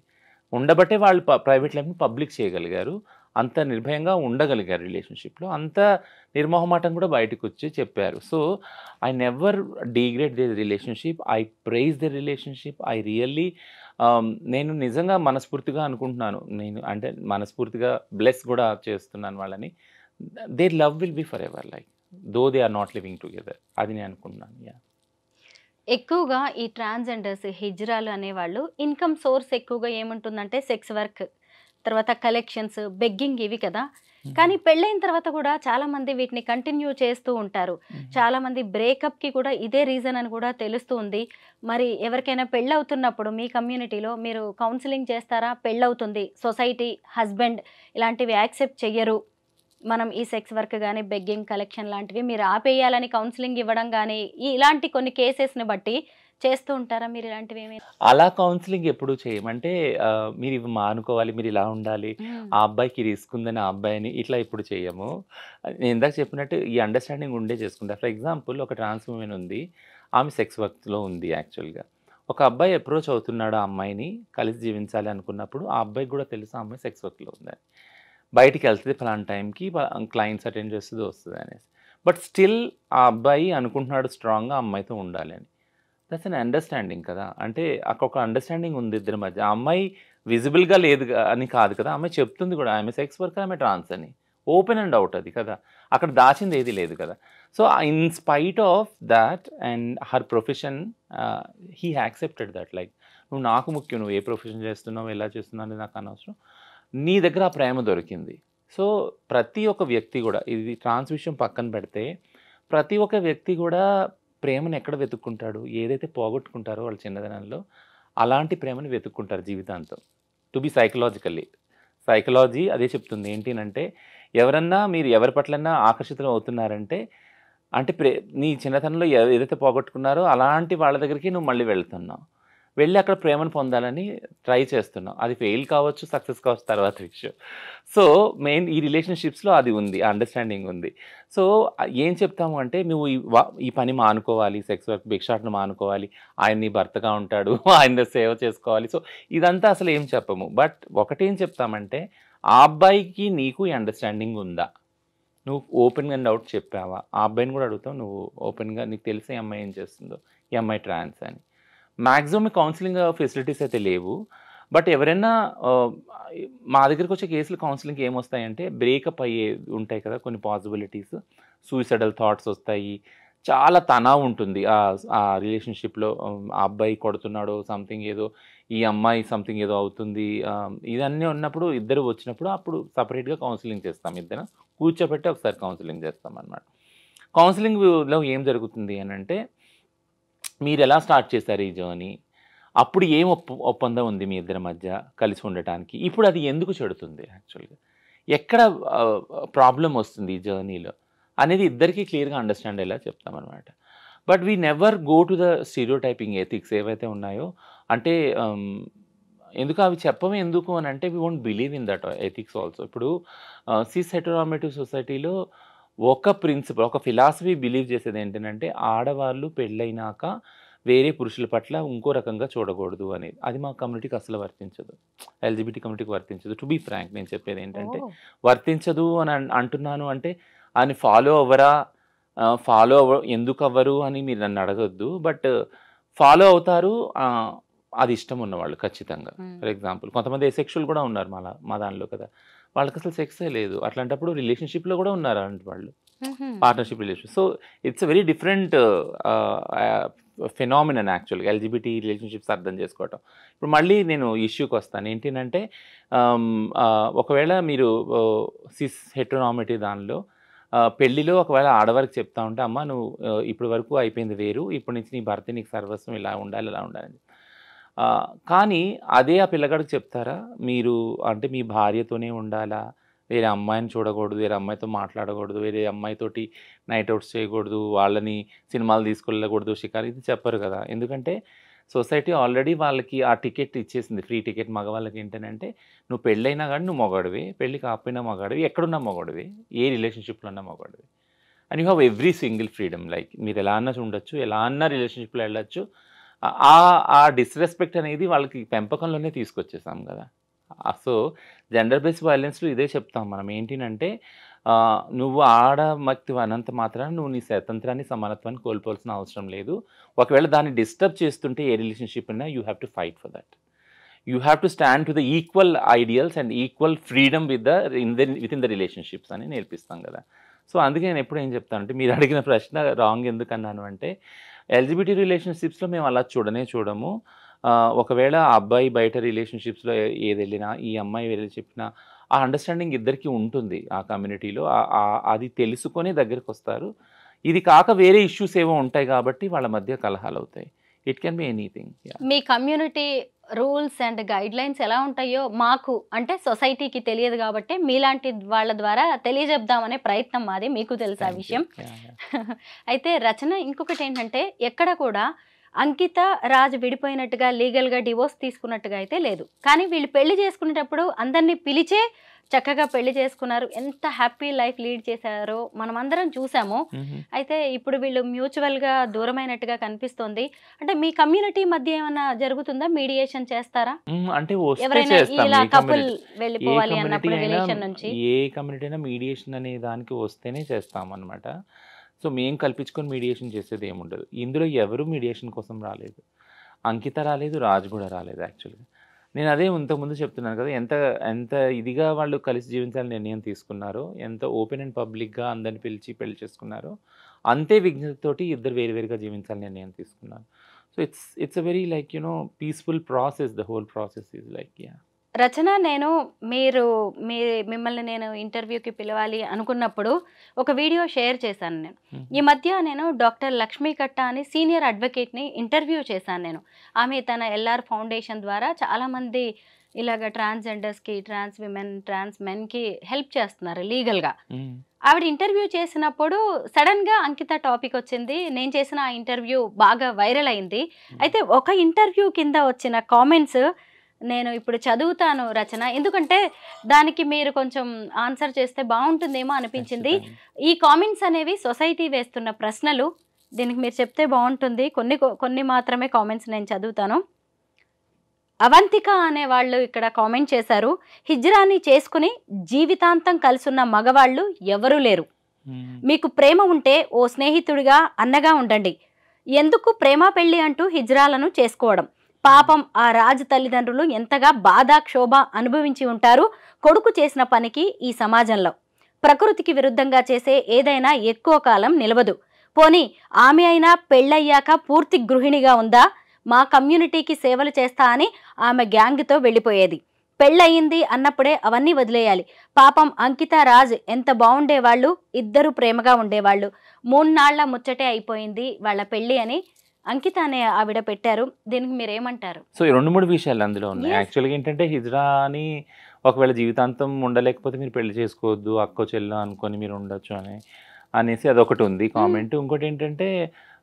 ఉండబట్టే వాళ్ళు ప్రైవేట్ లైఫ్‌ని పబ్లిక్ చేయగలిగారు. అంత నిర్భయంగా ఉండగలిగారు రిలేషన్‌షిప్‌లో. అంత నిర్మొహమాటం కూడా బయటకొచ్చి చెప్పారు. So, I never degrade the relationship. I praise the relationship. I really నేను నిజంగా మనస్ఫూర్తిగా అనుకుంటున్నాను. నేను అంటే మనస్ఫూర్తిగా బ్లెస్ కూడా చేస్తున్నాను వాళ్ళని. Their love will be forever like though they are not living together. అది నేను అనుకుంటున్నాను. యాహ్! ఎక్కువగా ఈ ట్రాన్స్‌జెండర్స్, హిజ్రాలు అనేవాళ్ళు ఇన్‌కమ్ సోర్స్ ఎక్కువగా ఏముంటుందంటే సెక్స్ వర్క్, తర్వాత కలెక్షన్స్, బెగ్గింగ్ ఇవి కదా! కానీ పెళ్ళైన తర్వాత కూడా చాలామంది వీటిని కంటిన్యూ చేస్తూ ఉంటారు. చాలామంది బ్రేకప్‌కి కూడా ఇదే రీజన్ అని కూడా తెలుస్తూ ఉంది. మరి ఎవరికైనా పెళ్ళవుతున్నప్పుడు మీ కమ్యూనిటీలో మీరు కౌన్సెలింగ్ చేస్తారా? పెళ్ళవుతుంది, సొసైటీ, హస్బెండ్ ఇలాంటివి యాక్సెప్ట్ చెయ్యరు. మనం ఈ సెక్స్ వర్క్ గాని, బెగ్గింగ్, కలెక్షన్ లాంటివి మీరు ఆపేయాలని కౌన్సెలింగ్ ఇవ్వడం గాని, ఇలాంటి కొన్ని కేసెస్‌ని బట్టి చేస్తూ ఉంటారా మీరు ఇలాంటివేమైనా? అలా కౌన్సెలింగ్ ఎప్పుడు చేయమంటే మీరివి మానుకోవాలి, మీరిలా ఉండాలి, ఆ అబ్బాయికి రిస్క్ ఉందని ఆ అబ్బాయిని ఇట్లా ఎప్పుడు చేయము. నేను ఇందాక చెప్పినట్టు ఈ అండర్‌స్టాండింగ్ ఉండే చేసుకుంటా. ఫర్ ఎగ్జాంపుల్ ఒక ట్రాన్స్ వుమెన్ ఉంది. ఆమె సెక్స్ వర్క్లో ఉంది యాక్చువల్గా. ఒక అబ్బాయి అప్రోచ్ అవుతున్నాడు ఆ అమ్మాయిని, కలిసి జీవించాలి అనుకున్నప్పుడు ఆ అబ్బాయికి కూడా తెలుసు ఆ అమ్మాయి సెక్స్ వర్క్లో ఉందని. బయటికి వెళ్తుంది ఫలానా టైంకి, క్లయింట్స్ అటెండ్ చేస్తుంది వస్తుంది అనేసి. బట్ స్టిల్ ఆ అబ్బాయి అనుకుంటున్నాడు స్ట్రాంగ్గా ఆ అమ్మాయితో ఉండాలి అని. దట్స్ అన్ అండర్స్టాండింగ్ కదా. అంటే అక్కడ ఒక అండర్స్టాండింగ్ ఉంది ఇద్దరి మధ్య. ఆ అమ్మాయి విజిబుల్గా లేదు అని కాదు కదా, ఆమె చెప్తుంది కూడా ఆమె సెక్స్ వర్కర్, ఆమె ట్రాన్స్ అని. ఓపెన్ అండ్ అవుట్ అది కదా, అక్కడ దాచింది ఏది లేదు కదా. So in spite of that and her profession, he accepted that. Like నువ్వు నాకు ముఖ్యం, నువ్వు ఏ ప్రొఫెషన్ చేస్తున్నావు, ఎలా చేస్తున్నావు అనేది నాకు అనవసరం, నీ దగ్గర ఆ ప్రేమ దొరికింది. సో ప్రతి ఒక్క వ్యక్తి కూడా, ఇది ట్రాన్స్ విషయం పక్కన పెడితే, ప్రతి ఒక్క వ్యక్తి కూడా ప్రేమను ఎక్కడ వెతుక్కుంటాడు, ఏదైతే పోగొట్టుకుంటారో వాళ్ళ చిన్నదనంలో అలాంటి ప్రేమను వెతుక్కుంటారు జీవితాంతం. టు బి సైకలాజీ అదే చెప్తుంది. ఏంటి అంటే, ఎవరన్నా మీరు ఎవరి పట్లన్నా ఆకర్షితులు అవుతున్నారంటే, అంటే నీ చిన్నతనంలో ఏదైతే పోగొట్టుకున్నారో అలాంటి వాళ్ళ దగ్గరికి నువ్వు మళ్ళీ వెళ్తున్నావు, వెళ్ళి అక్కడ ప్రేమను పొందాలని ట్రై చేస్తున్నావు. అది ఫెయిల్ కావచ్చు, సక్సెస్ కావచ్చు, తర్వాత విషయం. సో మెయిన్ ఈ రిలేషన్షిప్స్లో అది ఉంది, అండర్స్టాండింగ్ ఉంది. సో ఏం చెప్తాము అంటే, నువ్వు ఈ పని మానుకోవాలి, సెక్స్ వర్క్ భిక్షాటన మానుకోవాలి, ఆయన నీ భర్తగా ఉంటాడు, ఆయన సేవ చేసుకోవాలి. సో ఇదంతా అసలు ఏం చెప్పము. బట్ ఒకటేం చెప్తామంటే, ఆ అబ్బాయికి నీకు ఈ అండర్స్టాండింగ్ ఉందా, నువ్వు ఓపెన్గా అండ్ అవుట్ చెప్పావా, ఆ అబ్బాయిని కూడా అడుగుతావు, నువ్వు ఓపెన్గా నీకు తెలిసే ఈ అమ్మాయి ఏం చేస్తుందో, ఈ అమ్మాయి ట్రాన్స్ అని. మ్యాక్సిమం కౌన్సిలింగ్ ఫెసిలిటీస్ అయితే లేవు. బట్ ఎవరైనా మా దగ్గరికి వచ్చే కేసులు కౌన్సిలింగ్కి ఏమొస్తాయంటే, బ్రేకప్ అయ్యే ఉంటాయి కదా కొన్ని పాసిబిలిటీస్, సూసైడల్ థాట్స్ వస్తాయి, చాలా తనావు ఉంటుంది ఆ రిలేషన్షిప్లో. ఆ అబ్బాయి కొడుతున్నాడు సంథింగ్ ఏదో, ఈ అమ్మాయి సంథింగ్ ఏదో అవుతుంది, ఇదన్నీ ఉన్నప్పుడు ఇద్దరు వచ్చినప్పుడు అప్పుడు సపరేట్గా కౌన్సిలింగ్ చేస్తాం, ఇద్దరు కూర్చోబెట్టి ఒకసారి కౌన్సిలింగ్ చేస్తాం అన్నమాట. కౌన్సిలింగ్లో ఏం జరుగుతుంది అని అంటే, మీరు ఎలా స్టార్ట్ చేశారు ఈ జర్నీ, అప్పుడు ఏం ఒప్పందం ఉంది మీ ఇద్దరి మధ్య కలిసి ఉండటానికి, ఇప్పుడు అది ఎందుకు చెడుతుంది, యాక్చువల్గా ఎక్కడ ప్రాబ్లం వస్తుంది ఈ జర్నీలో అనేది ఇద్దరికీ క్లియర్గా అండర్స్టాండ్ అయ్యేలా చెప్తామన్నమాట. But we never go to the stereotyping ethics ఏవైతే ఉన్నాయో, అంటే ఎందుకు అవి చెప్పమే ఎందుకు అని అంటే, we won't believe in that ethics also. ఇప్పుడు సిస్ హెటెరోనార్మేటివ్ సొసైటీలో ఒక ప్రిన్సిపల్, ఒక ఫిలాసఫీ బిలీవ్ చేసేది ఏంటంటే, ఆడవాళ్ళు పెళ్ళైనాక వేరే పురుషుల పట్ల ఇంకో రకంగా చూడకూడదు అనేది. అది మా కమ్యూనిటీకి అసలు వర్తించదు, ఎల్జిబిటీ కమ్యూనిటీకి వర్తించదు. టు బీ ఫ్రాంక్ నేను చెప్పేది ఏంటంటే, వర్తించదు అని అంటున్నాను అంటే అని ఫాలో ఎందుకు అవ్వరు అని మీరు నన్ను అడగొద్దు. బట్ ఫాలో అవుతారు, అది ఇష్టం ఉన్నవాళ్ళు ఖచ్చితంగా. ఫర్ ఎగ్జాంపుల్ కొంతమంది ఎసెక్షువల్ కూడా ఉన్నారు మా దానిలో కదా, వాళ్ళకి అసలు సెక్సే లేదు, అట్లాంటప్పుడు రిలేషన్షిప్లో కూడా ఉన్నారు అలాంటి వాళ్ళు, partnership relation. So it's a very different phenomenon యాక్చువల్గా ఎల్జిబిటీ రిలేషన్షిప్స్ అర్థం చేసుకోవటం. ఇప్పుడు మళ్ళీ నేను ఇష్యూకి వస్తాను. ఏంటంటే, ఒకవేళ మీరు సిస్ హెటెరోనార్మేటివ్ దానిలో పెళ్ళిలో ఒకవేళ ఆడవారికి చెప్తా ఉంటే, అమ్మ నువ్వు ఇప్పటి వరకు అయిపోయింది వేరు, ఇప్పటి నుంచి నీ భర్త నీకు సర్వస్వం, ఇలా ఉండాలి ఇలా ఉండాలని. కానీ అదే ఆ పిల్లగాడికి చెప్తారా, మీరు అంటే మీ భార్యతోనే ఉండాలా, వేరే అమ్మాయిని చూడకూడదు, వేరే అమ్మాయితో మాట్లాడకూడదు, వేరే అమ్మాయితోటి నైట్ అవుట్స్ చేయకూడదు, వాళ్ళని సినిమాలు తీసుకెళ్ళకూడదు, షికారు, ఇది చెప్పరు కదా. ఎందుకంటే సొసైటీ ఆల్రెడీ వాళ్ళకి ఆ టికెట్ ఇచ్చేసింది, ఫ్రీ టికెట్. మగవాళ్ళకి ఏంటంటే, నువ్వు పెళ్ళైనా కానీ నువ్వు మగాడివి, పెళ్ళి కాకపోయినా మగాడివి, ఎక్కడున్నా మగాడివి, ఏ రిలేషన్షిప్లో ఉన్నా మగాడివి, and you have every single freedom. Like మీరు ఎలా అన్నా ఉండొచ్చు, ఎలా అన్నా రిలేషన్షిప్లో వెళ్ళొచ్చు. ఆ డిస్రెస్పెక్ట్ అనేది వాళ్ళకి పెంపకంలోనే తీసుకొచ్చేసాం కదా. సో జెండర్ బేస్డ్ వైలెన్స్లో ఇదే చెప్తాం మనం. ఏంటంటే, నువ్వు ఆడమక్తి అనంత మాత్రాన నువ్వు నీ స్వతంత్రాన్ని, సమానత్వాన్ని కోల్పోవాల్సిన అవసరం లేదు. ఒకవేళ దాన్ని డిస్టర్బ్ చేస్తుంటే ఏ రిలేషన్షిప్ అయినా, you have to fight for that. You have to stand to the equal ideals and equal freedom with in the relationships అని నేర్పిస్తాం కదా. సో అందుకే నేను ఎప్పుడు ఏం చెప్తానంటే, మీరు అడిగిన ప్రశ్న రాంగ్ ఎందుకన్నాను అంటే, ఎల్జిబిటీ రిలేషన్షిప్స్లో మేము అలా చూడము. ఒకవేళ ఆ అబ్బాయి బయట రిలేషన్షిప్స్లో ఏది వెళ్ళినా, ఈ అమ్మాయి వెళ్ళి చెప్పినా, ఆ అండర్స్టాండింగ్ ఇద్దరికి ఉంటుంది ఆ కమ్యూనిటీలో. అది తెలుసుకొని దగ్గరికి వస్తారు. ఇది కాక వేరే ఇష్యూస్ ఏవో ఉంటాయి కాబట్టి వాళ్ళ మధ్య కలహాలు అవుతాయి. It can be anything. Me community rules and guide lines ఎలా ఉంటాయో మాకు, అంటే సొసైటీకి తెలియదు కాబట్టి మీలాంటి వాళ్ళ ద్వారా తెలియజెప్దామనే ప్రయత్నం మాది. మీకు తెలుసు ఆ విషయం. అయితే రచన, ఇంకొకటి ఏంటంటే, ఎక్కడ కూడా అంకిత రాజ్ విడిపోయినట్టుగా లీగల్గా డివోర్స్ తీసుకున్నట్టుగా అయితే లేదు. కానీ వీళ్ళు పెళ్లి చేసుకునేటప్పుడు అందరినీ పిలిచే చక్కగా పెళ్లి చేసుకున్నారు. ఎంత హ్యాపీ లైఫ్ లీడ్ చేశారో మనం అందరం చూసాము. అయితే ఇప్పుడు వీళ్ళు మ్యూచువల్గా దూరమైనట్టుగా కనిపిస్తోంది. అంటే మీ కమ్యూనిటీ మధ్య ఏమైనా జరుగుతుందా? మీడియేషన్ చేస్తారా? అంటే ఎవరైనా ఇలా కపుల్ వెళ్ళిపోవాలి అన్నప్పుడు రిలేషన్ నుంచి ఏ కమ్యూనిటీ అయినా మీడియేషన్ అనే దానికి వస్తేనే చేస్తాం అనమాట. సో మేము కల్పించుకొని మీడియేషన్ చేసేది ఏముండదు. ఇందులో ఎవరు మీడియేషన్ కోసం రాలేదు. అంకిత రాలేదు, రాజ్ కూడా రాలేదు. యాక్చువల్గా నేను అదే ఇంతకుముందు చెప్తున్నాను కదా, ఎంత ఎంత ఇదిగా వాళ్ళు కలిసి జీవించాలని నిర్ణయం తీసుకున్నారో, ఎంత ఓపెన్ అండ్ పబ్లిక్గా అందరిని పిలిచి పెళ్లి చేసుకున్నారో, అంతే విజ్ఞతతోటి ఇద్దరు వేరువేరుగా జీవించాలని నిర్ణయం తీసుకున్నారు. So it's a very like peaceful process. The whole process is like Rachana, మిమ్మల్ని నేను ఇంటర్వ్యూకి పిలవాలి అనుకున్నప్పుడు ఒక వీడియో షేర్ చేశాను నేను. ఈ మధ్య నేను డాక్టర్ లక్ష్మీ కట్ట అని సీనియర్ అడ్వకేట్ని ఇంటర్వ్యూ చేశాను నేను. ఆమె తన ఎల్ఆర్ ఫౌండేషన్ ద్వారా చాలామంది ఇలాగ ట్రాన్స్జెండర్స్కి, ట్రాన్స్ విమెన్, ట్రాన్స్ మెన్కి హెల్ప్ చేస్తున్నారు లీగల్గా. ఆవిడ ఇంటర్వ్యూ చేసినప్పుడు సడన్గా అంకిత టాపిక్ వచ్చింది. నేను చేసిన ఆ ఇంటర్వ్యూ బాగా వైరల్ అయింది. అయితే ఒక ఇంటర్వ్యూ కింద వచ్చిన కామెంట్స్ నేను ఇప్పుడు చదువుతాను రచన, ఎందుకంటే దానికి మీరు కొంచెం ఆన్సర్ చేస్తే బాగుంటుందేమో అనిపించింది. ఈ కామెంట్స్ అనేవి సొసైటీ వేస్తున్న ప్రశ్నలు. దీనికి మీరు చెప్తే బాగుంటుంది. కొన్ని మాత్రమే కామెంట్స్ నేను చదువుతాను. అవంతిక అనే వాళ్ళు ఇక్కడ కామెంట్ చేశారు, హిజ్రాని చేసుకుని జీవితాంతం కలిసున్న మగవాళ్ళు ఎవరూ లేరు. మీకు ప్రేమ ఉంటే ఓ స్నేహితుడిగా, అన్నగా ఉండండి. ఎందుకు ప్రేమ పెళ్లి అంటూ హిజ్రాలను చేసుకోవడం? పాపం ఆ రాజు తల్లిదండ్రులు ఎంతగా బాధ, క్షోభ అనుభవించి ఉంటారు కొడుకు చేసిన పనికి. ఈ సమాజంలో ప్రకృతికి విరుద్ధంగా చేసే ఏదైనా ఎక్కువ కాలం నిలవదు. పోనీ ఆమె అయినా పెళ్ళయ్యాక పూర్తి గృహిణిగా ఉందా? మా కమ్యూనిటీకి సేవలు చేస్తా అని ఆమె గ్యాంగ్తో వెళ్ళిపోయేది. పెళ్ళయింది అన్నప్పుడే అవన్నీ వదిలేయాలి. పాపం అంకిత, రాజ్ ఎంత బాగుండేవాళ్ళు, ఇద్దరు ప్రేమగా ఉండేవాళ్ళు. 3 నాళ్ల ముచ్చటే అయిపోయింది వాళ్ళ పెళ్ళి అని అంకిత అనే ఆవిడ పెట్టారు. దీనికి మీరేమంటారు? సో 2-3 విషయాలు అందులో ఉన్నాయి. యాక్చువల్గా ఏంటంటే హిజ్రాని ఒకవేళ జీవితాంతం ఉండలేకపోతే మీరు పెళ్లి చేసుకోవద్దు, అక్కో చెల్లో అనుకొని మీరు ఉండొచ్చు అనేసి అదొకటి ఉంది కామెంట్. ఇంకోటి ఏంటంటే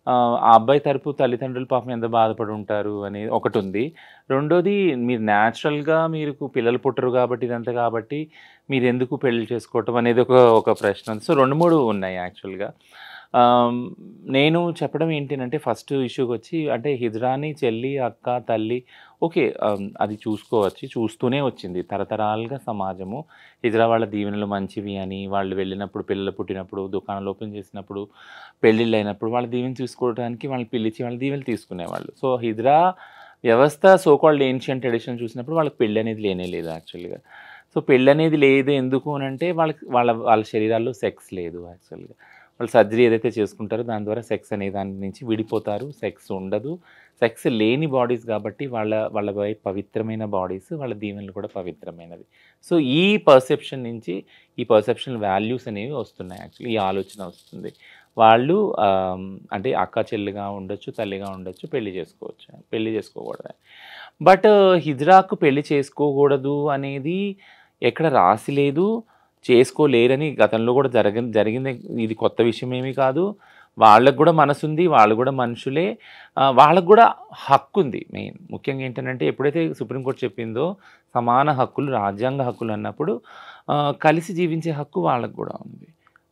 ఆ అబ్బాయి తరపు తల్లిదండ్రులు పాపం ఎంత బాధపడి ఉంటారు అనేది ఒకటి ఉంది. రెండోది, మీరు న్యాచురల్గా మీరు పిల్లలు పుట్టరు కాబట్టి ఇదంతా కాబట్టి మీరు ఎందుకు పెళ్లి చేసుకోవటం అనేది ఒక ప్రశ్న ఉంది. సో 2-3 ఉన్నాయి యాక్చువల్గా. నేను చెప్పడం ఏంటంటే ఫస్ట్ ఇష్యూకి వచ్చి, అంటే హిజ్రాని చెల్లి, అక్క, తల్లి ఓకే, అది చూస్తూనే వచ్చింది తరతరాలుగా సమాజము. హిజ్రా వాళ్ళ దీవెనలు మంచివి అని, వాళ్ళు వెళ్ళినప్పుడు, పిల్లలు పుట్టినప్పుడు, దుకాణాలు ఓపెన్ చేసినప్పుడు, పెళ్ళిళ్ళు అయినప్పుడు వాళ్ళ దీవెన తీసుకోవడానికి వాళ్ళని పిలిచి వాళ్ళ దీవెనలు తీసుకునేవాళ్ళు. సో హిజ్రా వ్యవస్థ సోకాల్డ్ ఏన్షియంట్ ట్రెడిషన్ చూసినప్పుడు వాళ్ళకి పెళ్ళి అనేది లేదు యాక్చువల్గా. సో పెళ్ళి అనేది లేదు ఎందుకు అని అంటే వాళ్ళ శరీరాల్లో సెక్స్ లేదు యాక్చువల్గా. వాళ్ళు సర్జరీ ఏదైతే చేసుకుంటారో దాని ద్వారా సెక్స్ అనే దాని నుంచి విడిపోతారు. సెక్స్ ఉండదు. సెక్స్ లేని బాడీస్ కాబట్టి వాళ్ళ పవిత్రమైన బాడీస్, వాళ్ళ దీవెనలు కూడా పవిత్రమైనవి. సో ఈ పర్సెప్షన్ నుంచి ఈ పర్సెప్షన్ వాల్యూస్ అనేవి వస్తున్నాయి యాక్చువల్లీ. ఈ ఆలోచన వస్తుంది. వాళ్ళు అంటే అక్క చెల్లిగా ఉండొచ్చు, తల్లిగా ఉండొచ్చు, పెళ్లి చేసుకోకూడదు. బట్ హిజ్రాకు పెళ్లి చేసుకోకూడదు అనేది ఎక్కడ రాసి లేదు, చేసుకోలేరని గతంలో కూడా జరిగింది. ఇది కొత్త విషయం ఏమీ కాదు. వాళ్ళకు కూడా మనసుంది, వాళ్ళు కూడా మనుషులే, వాళ్ళకు కూడా హక్కు ఉంది. ముఖ్యంగా ఏంటంటే ఎప్పుడైతే సుప్రీంకోర్టు చెప్పిందో సమాన హక్కులు, రాజ్యాంగ హక్కులు అన్నప్పుడు కలిసి జీవించే హక్కు వాళ్ళకు కూడా ఉంది.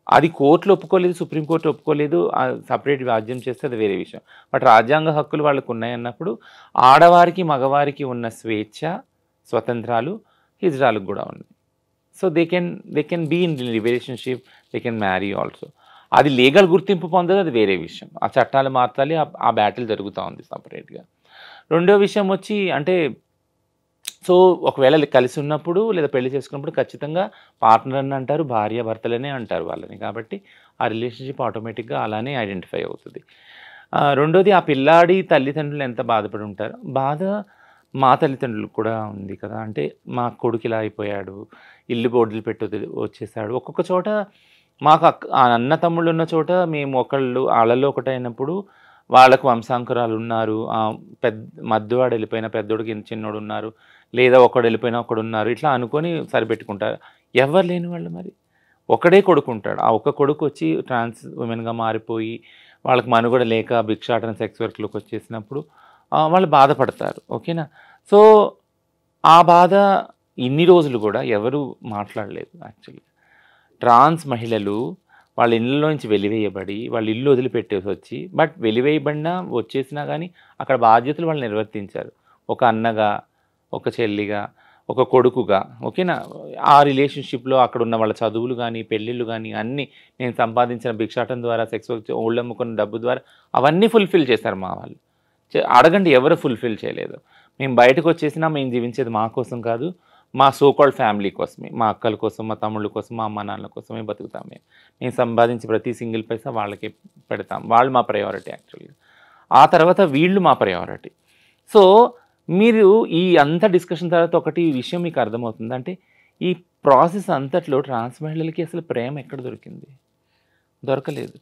అది కోర్టులు ఒప్పుకోలేదు, సుప్రీంకోర్టు ఒప్పుకోలేదు, సపరేట్ వ్యాజ్యం చేస్తే అది వేరే విషయం. బట్ రాజ్యాంగ హక్కులు వాళ్ళకు ఉన్నాయన్నప్పుడు ఆడవారికి, మగవారికి ఉన్న స్వేచ్ఛ, స్వతంత్రాలు హిజ్రాలకు కూడా ఉన్నాయి. So they can be in relationship, they can marry also. అది లీగల్ గుర్తింపు పొందదు, అది వేరే విషయం. ఆ చట్టాలు మార్చాలి, ఆ బ్యాటిల్ జరుగుతూ ఉంది సపరేట్గా. రెండో విషయం వచ్చి అంటే సో ఒకవేళ కలిసి ఉన్నప్పుడు లేదా పెళ్లి చేసుకున్నప్పుడు ఖచ్చితంగా పార్ట్నర్ అని అంటారు, భార్య భర్తలనే అంటారు వాళ్ళని. కాబట్టి ఆ రిలేషన్షిప్ ఆటోమేటిక్గా అలానే ఐడెంటిఫై అవుతుంది. రెండోది, ఆ పిల్లాడి తల్లిదండ్రులు ఎంత బాధపడి ఉంటారో బాధ మా తల్లిదండ్రులకు కూడా ఉంది కదా. అంటే మా కొడుకు ఇలా అయిపోయాడు, ఇల్లు బోర్డులు పెట్టి వచ్చేసాడు. ఒక్కొక్క చోట మాకు అన్న తమ్ముళ్ళు ఉన్న చోట మేము వాళ్ళలో ఒకటైనప్పుడు వాళ్ళకు వంశాంకురాలు ఉన్నారు, మధ్యవాడు వెళ్ళిపోయిన పెద్దోడికి చిన్నోడు ఉన్నారు, లేదా ఒకడు వెళ్ళిపోయినా ఒకడు ఉన్నారు, ఇట్లా అనుకొని సరిపెట్టుకుంటారు. ఎవరు లేని వాళ్ళు మరి ఒకడే కొడుకు ఉంటాడు. ఆ ఒక్క కొడుకు వచ్చి ట్రాన్స్ ఉమెన్గా మారిపోయి వాళ్ళకి మనుగడ లేక భిక్షాటన సెక్స్ వర్క్లోకి వచ్చేసినప్పుడు వాళ్ళు బాధపడతారు. ఓకేనా. సో ఆ బాధ ఇన్ని రోజులు కూడా ఎవరు మాట్లాడలేదు యాక్చువల్లీ. ట్రాన్స్ మహిళలు వాళ్ళ ఇళ్ళలోంచి వెలివేయబడి వాళ్ళ ఇల్లు వదిలిపెట్టేసి వచ్చి, బట్ వెలివేయబడినా వచ్చేసినా కానీ అక్కడ బాధ్యతలు వాళ్ళు నిర్వర్తించారు. ఒక అన్నగా, ఒక చెల్లిగా, ఒక కొడుకుగా. ఓకేనా. ఆ రిలేషన్షిప్లో అక్కడ ఉన్న వాళ్ళ చదువులు కానీ పెళ్ళిళ్ళు కానీ అన్నీ నేను సంపాదించిన భిక్షాటం ద్వారా సెక్స్ వర్క్ ఓళ్ళు అమ్ముకున్న డబ్బు ద్వారా అవన్నీ ఫుల్ఫిల్ చేశారు మా వాళ్ళు. అడగండి ఎవరు ఫుల్ఫిల్ చేయలేదు. మేము బయటకు వచ్చేసినా మేము జీవించేది మా కోసం కాదు, మా సోకాల్డ్ ఫ్యామిలీ కోసమే, మా అక్కల కోసం, మా తమ్ముళ్ళ కోసం, మా అమ్మ నాన్నల కోసమే బతుకుతాం. మేము సంపాదించి ప్రతి సింగిల్ పైసా వాళ్ళకి పెడతాం. వాళ్ళు మా ప్రయారిటీ యాక్చువల్గా. ఆ తర్వాత వీళ్ళు మా ప్రయారిటీ. సో మీరు ఈ అంత డిస్కషన్ తర్వాత ఒకటి విషయం మీకు అర్థమవుతుంది. అంటే ఈ ప్రాసెస్ అంతట్లో ట్రాన్స్ మహిళలకి అసలు ప్రేమ ఎక్కడ దొరికింది? దొరకలేదు.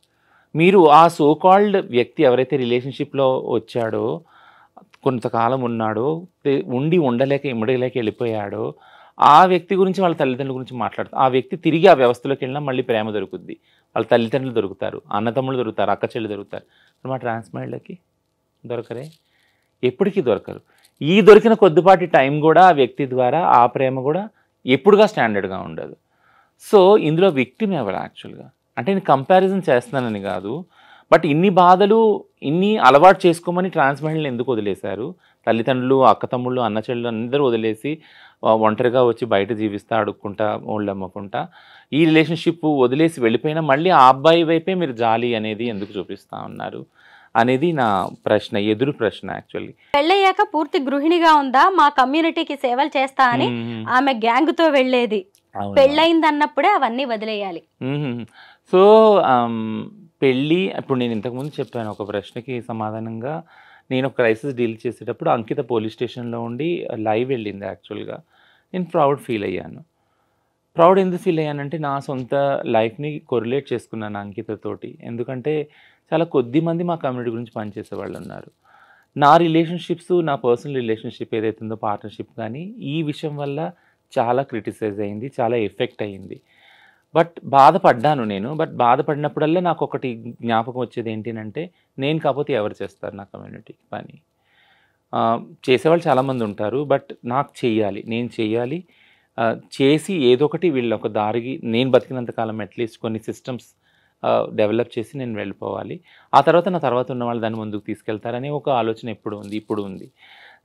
మీరు ఆ సోకాల్డ్ వ్యక్తి ఎవరైతే రిలేషన్షిప్లో వచ్చాడో, కొంతకాలం ఉన్నాడో, ఉండలేక ఇమ్మడలేక వెళ్ళిపోయాడో, ఆ వ్యక్తి గురించి వాళ్ళ తల్లిదండ్రుల గురించి మాట్లాడతారు. ఆ వ్యక్తి తిరిగి ఆ వ్యవస్థలోకి వెళ్ళినా మళ్ళీ ప్రేమ దొరుకుద్ది. వాళ్ళ తల్లిదండ్రులు దొరుకుతారు, అన్నతమ్ముళ్ళు దొరుకుతారు, అక్క చెల్లి దొరుకుతారు. మా ట్రాన్స్ మహిళలకి దొరకరే, ఎప్పటికీ దొరకరు. ఈ దొరికిన కొద్దిపాటి టైం కూడా ఆ వ్యక్తి ద్వారా ఆ ప్రేమ కూడా ఎప్పుడుగా స్టాండర్డ్గా ఉండదు. సో ఇందులో విక్టిమ్ ఎవరు యాక్చువల్గా? అంటే నేను కంపారిజన్ చేస్తున్నానని కాదు, బట్ ఇన్ని బాధలు ఇన్ని అలవాటు చేసుకోమని ట్రాన్స్ మహిళలు ఎందుకు వదిలేశారు? తల్లిదండ్రులు, అక్కతమ్ముళ్ళు, అన్న చెల్లెలు అందరూ వదిలేసి ఒంటరిగా వచ్చి బయట జీవిస్తా అడుక్కుంటా ఓళ్ళు అమ్మకుంటా ఈ రిలేషన్షిప్ వదిలేసి వెళ్ళిపోయినా మళ్ళీ ఆ అబ్బాయి వైపే మీరు జాలి అనేది ఎందుకు చూపిస్తూ ఉన్నారు అనేది నా ప్రశ్న, ఎదురు ప్రశ్న యాక్చువల్లీ. పెళ్ళయ్యాక పూర్తి గృహిణిగా ఉందా, మా కమ్యూనిటీకి సేవలు చేస్తా అని ఆమె గ్యాంగ్తో వెళ్ళేది. పెళ్ళయింది అన్నప్పుడే అవన్నీ వదిలేయాలి. సో పెళ్ళి, ఇప్పుడు నేను ఇంతకుముందు చెప్పాను ఒక ప్రశ్నకి సమాధానంగా, నేను ఒక క్రైసిస్ డీల్ చేసేటప్పుడు అంకిత పోలీస్ స్టేషన్లో ఉండి లైవ్ వెళ్ళింది యాక్చువల్గా. నేను ప్రౌడ్ ఫీల్ అయ్యాను. ప్రౌడ్ ఎందుకు ఫీల్ అయ్యానంటే నా సొంత లైఫ్ని కొరిలేట్ చేసుకున్నాను అంకితతోటి. ఎందుకంటే చాలా కొద్ది మంది మా కమ్యూనిటీ గురించి పనిచేసే వాళ్ళు ఉన్నారు. నా రిలేషన్షిప్స్, నా పర్సనల్ రిలేషన్షిప్ ఏదైతే ఉందో పార్ట్నర్షిప్ కానీ ఈ విషయం వల్ల చాలా క్రిటిసైజ్ అయింది, చాలా ఎఫెక్ట్ అయ్యింది. బట్ బాధపడ్డాను నేను. బట్ బాధపడినప్పుడల్లా నాకు ఒకటి జ్ఞాపకం వచ్చేది ఏంటంటే, నేను కాకపోతే ఎవరు చేస్తారు నా కమ్యూనిటీకి పని? చేసేవాళ్ళు చాలామంది ఉంటారు, బట్ నాకు చెయ్యాలి, నేను చెయ్యాలి. చేసి ఏదో ఒకటి వీళ్ళు ఒక దారికి నేను బతికినంతకాలం అట్లీస్ట్ కొన్ని సిస్టమ్స్ డెవలప్ చేసి నేను వెళ్ళిపోవాలి. ఆ తర్వాత నా తర్వాత ఉన్న వాళ్ళు దాన్ని ముందుకు తీసుకెళ్తారనే ఒక ఆలోచన ఇప్పుడు ఉంది.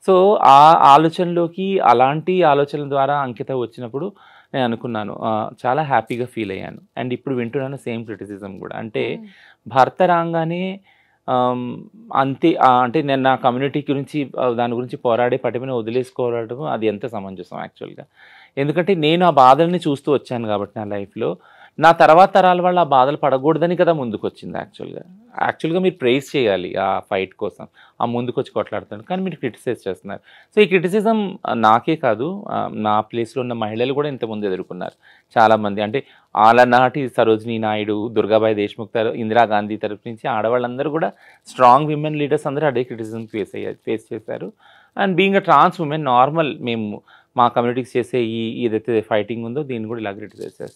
సో ఆ ఆలోచనలోకి, అలాంటి ఆలోచనల ద్వారా అంకిత వచ్చినప్పుడు నేను అనుకున్నాను, చాలా హ్యాపీగా ఫీల్ అయ్యాను. అండ్ ఇప్పుడు వింటున్నాను సేమ్ క్రిటిసిజం కూడా. అంటే భర్త రాగానే అంతే, అంటే నేను నా కమ్యూనిటీ గురించి దాని గురించి పోరాడే పటిమని వదిలేసుకోవడం అది ఎంత సమంజసం యాక్చువల్గా? ఎందుకంటే నేను ఆ బాధల్ని చూస్తూ వచ్చాను కాబట్టి నా లైఫ్లో. నా తర్వాత తరాల వాళ్ళు ఆ బాధలు పడకూడదని కదా ముందుకు వచ్చింది యాక్చువల్గా మీరు ప్రైజ్ చేయాలి ఆ ఫైట్ కోసం, ఆ ముందుకు వచ్చి కొట్లాడుతాను, కానీ మీరు క్రిటిసైజ్ చేస్తున్నారు. సో ఈ క్రిటిసిజం నాకే కాదు, నా ప్లేస్లో ఉన్న మహిళలు కూడా ఇంతకుముందు ఎదుర్కొన్నారు చాలామంది. అంటే ఆలనాటి సరోజినీ నాయుడు, దుర్గాబాయి దేశ్ముఖ్, ఇందిరాగాంధీ తరఫు నుంచి ఆడవాళ్ళందరూ కూడా స్ట్రాంగ్ విమెన్ లీడర్స్ అందరూ అదే క్రిటిసిజం ఫేస్ చేశారు. And being a trans woman normal మేము మా కమ్యూనిటీకి చేసే ఏదైతే ఫైటింగ్ ఉందో దీన్ని కూడా ఇలా క్రిటిసైజ్ చేస్తాం.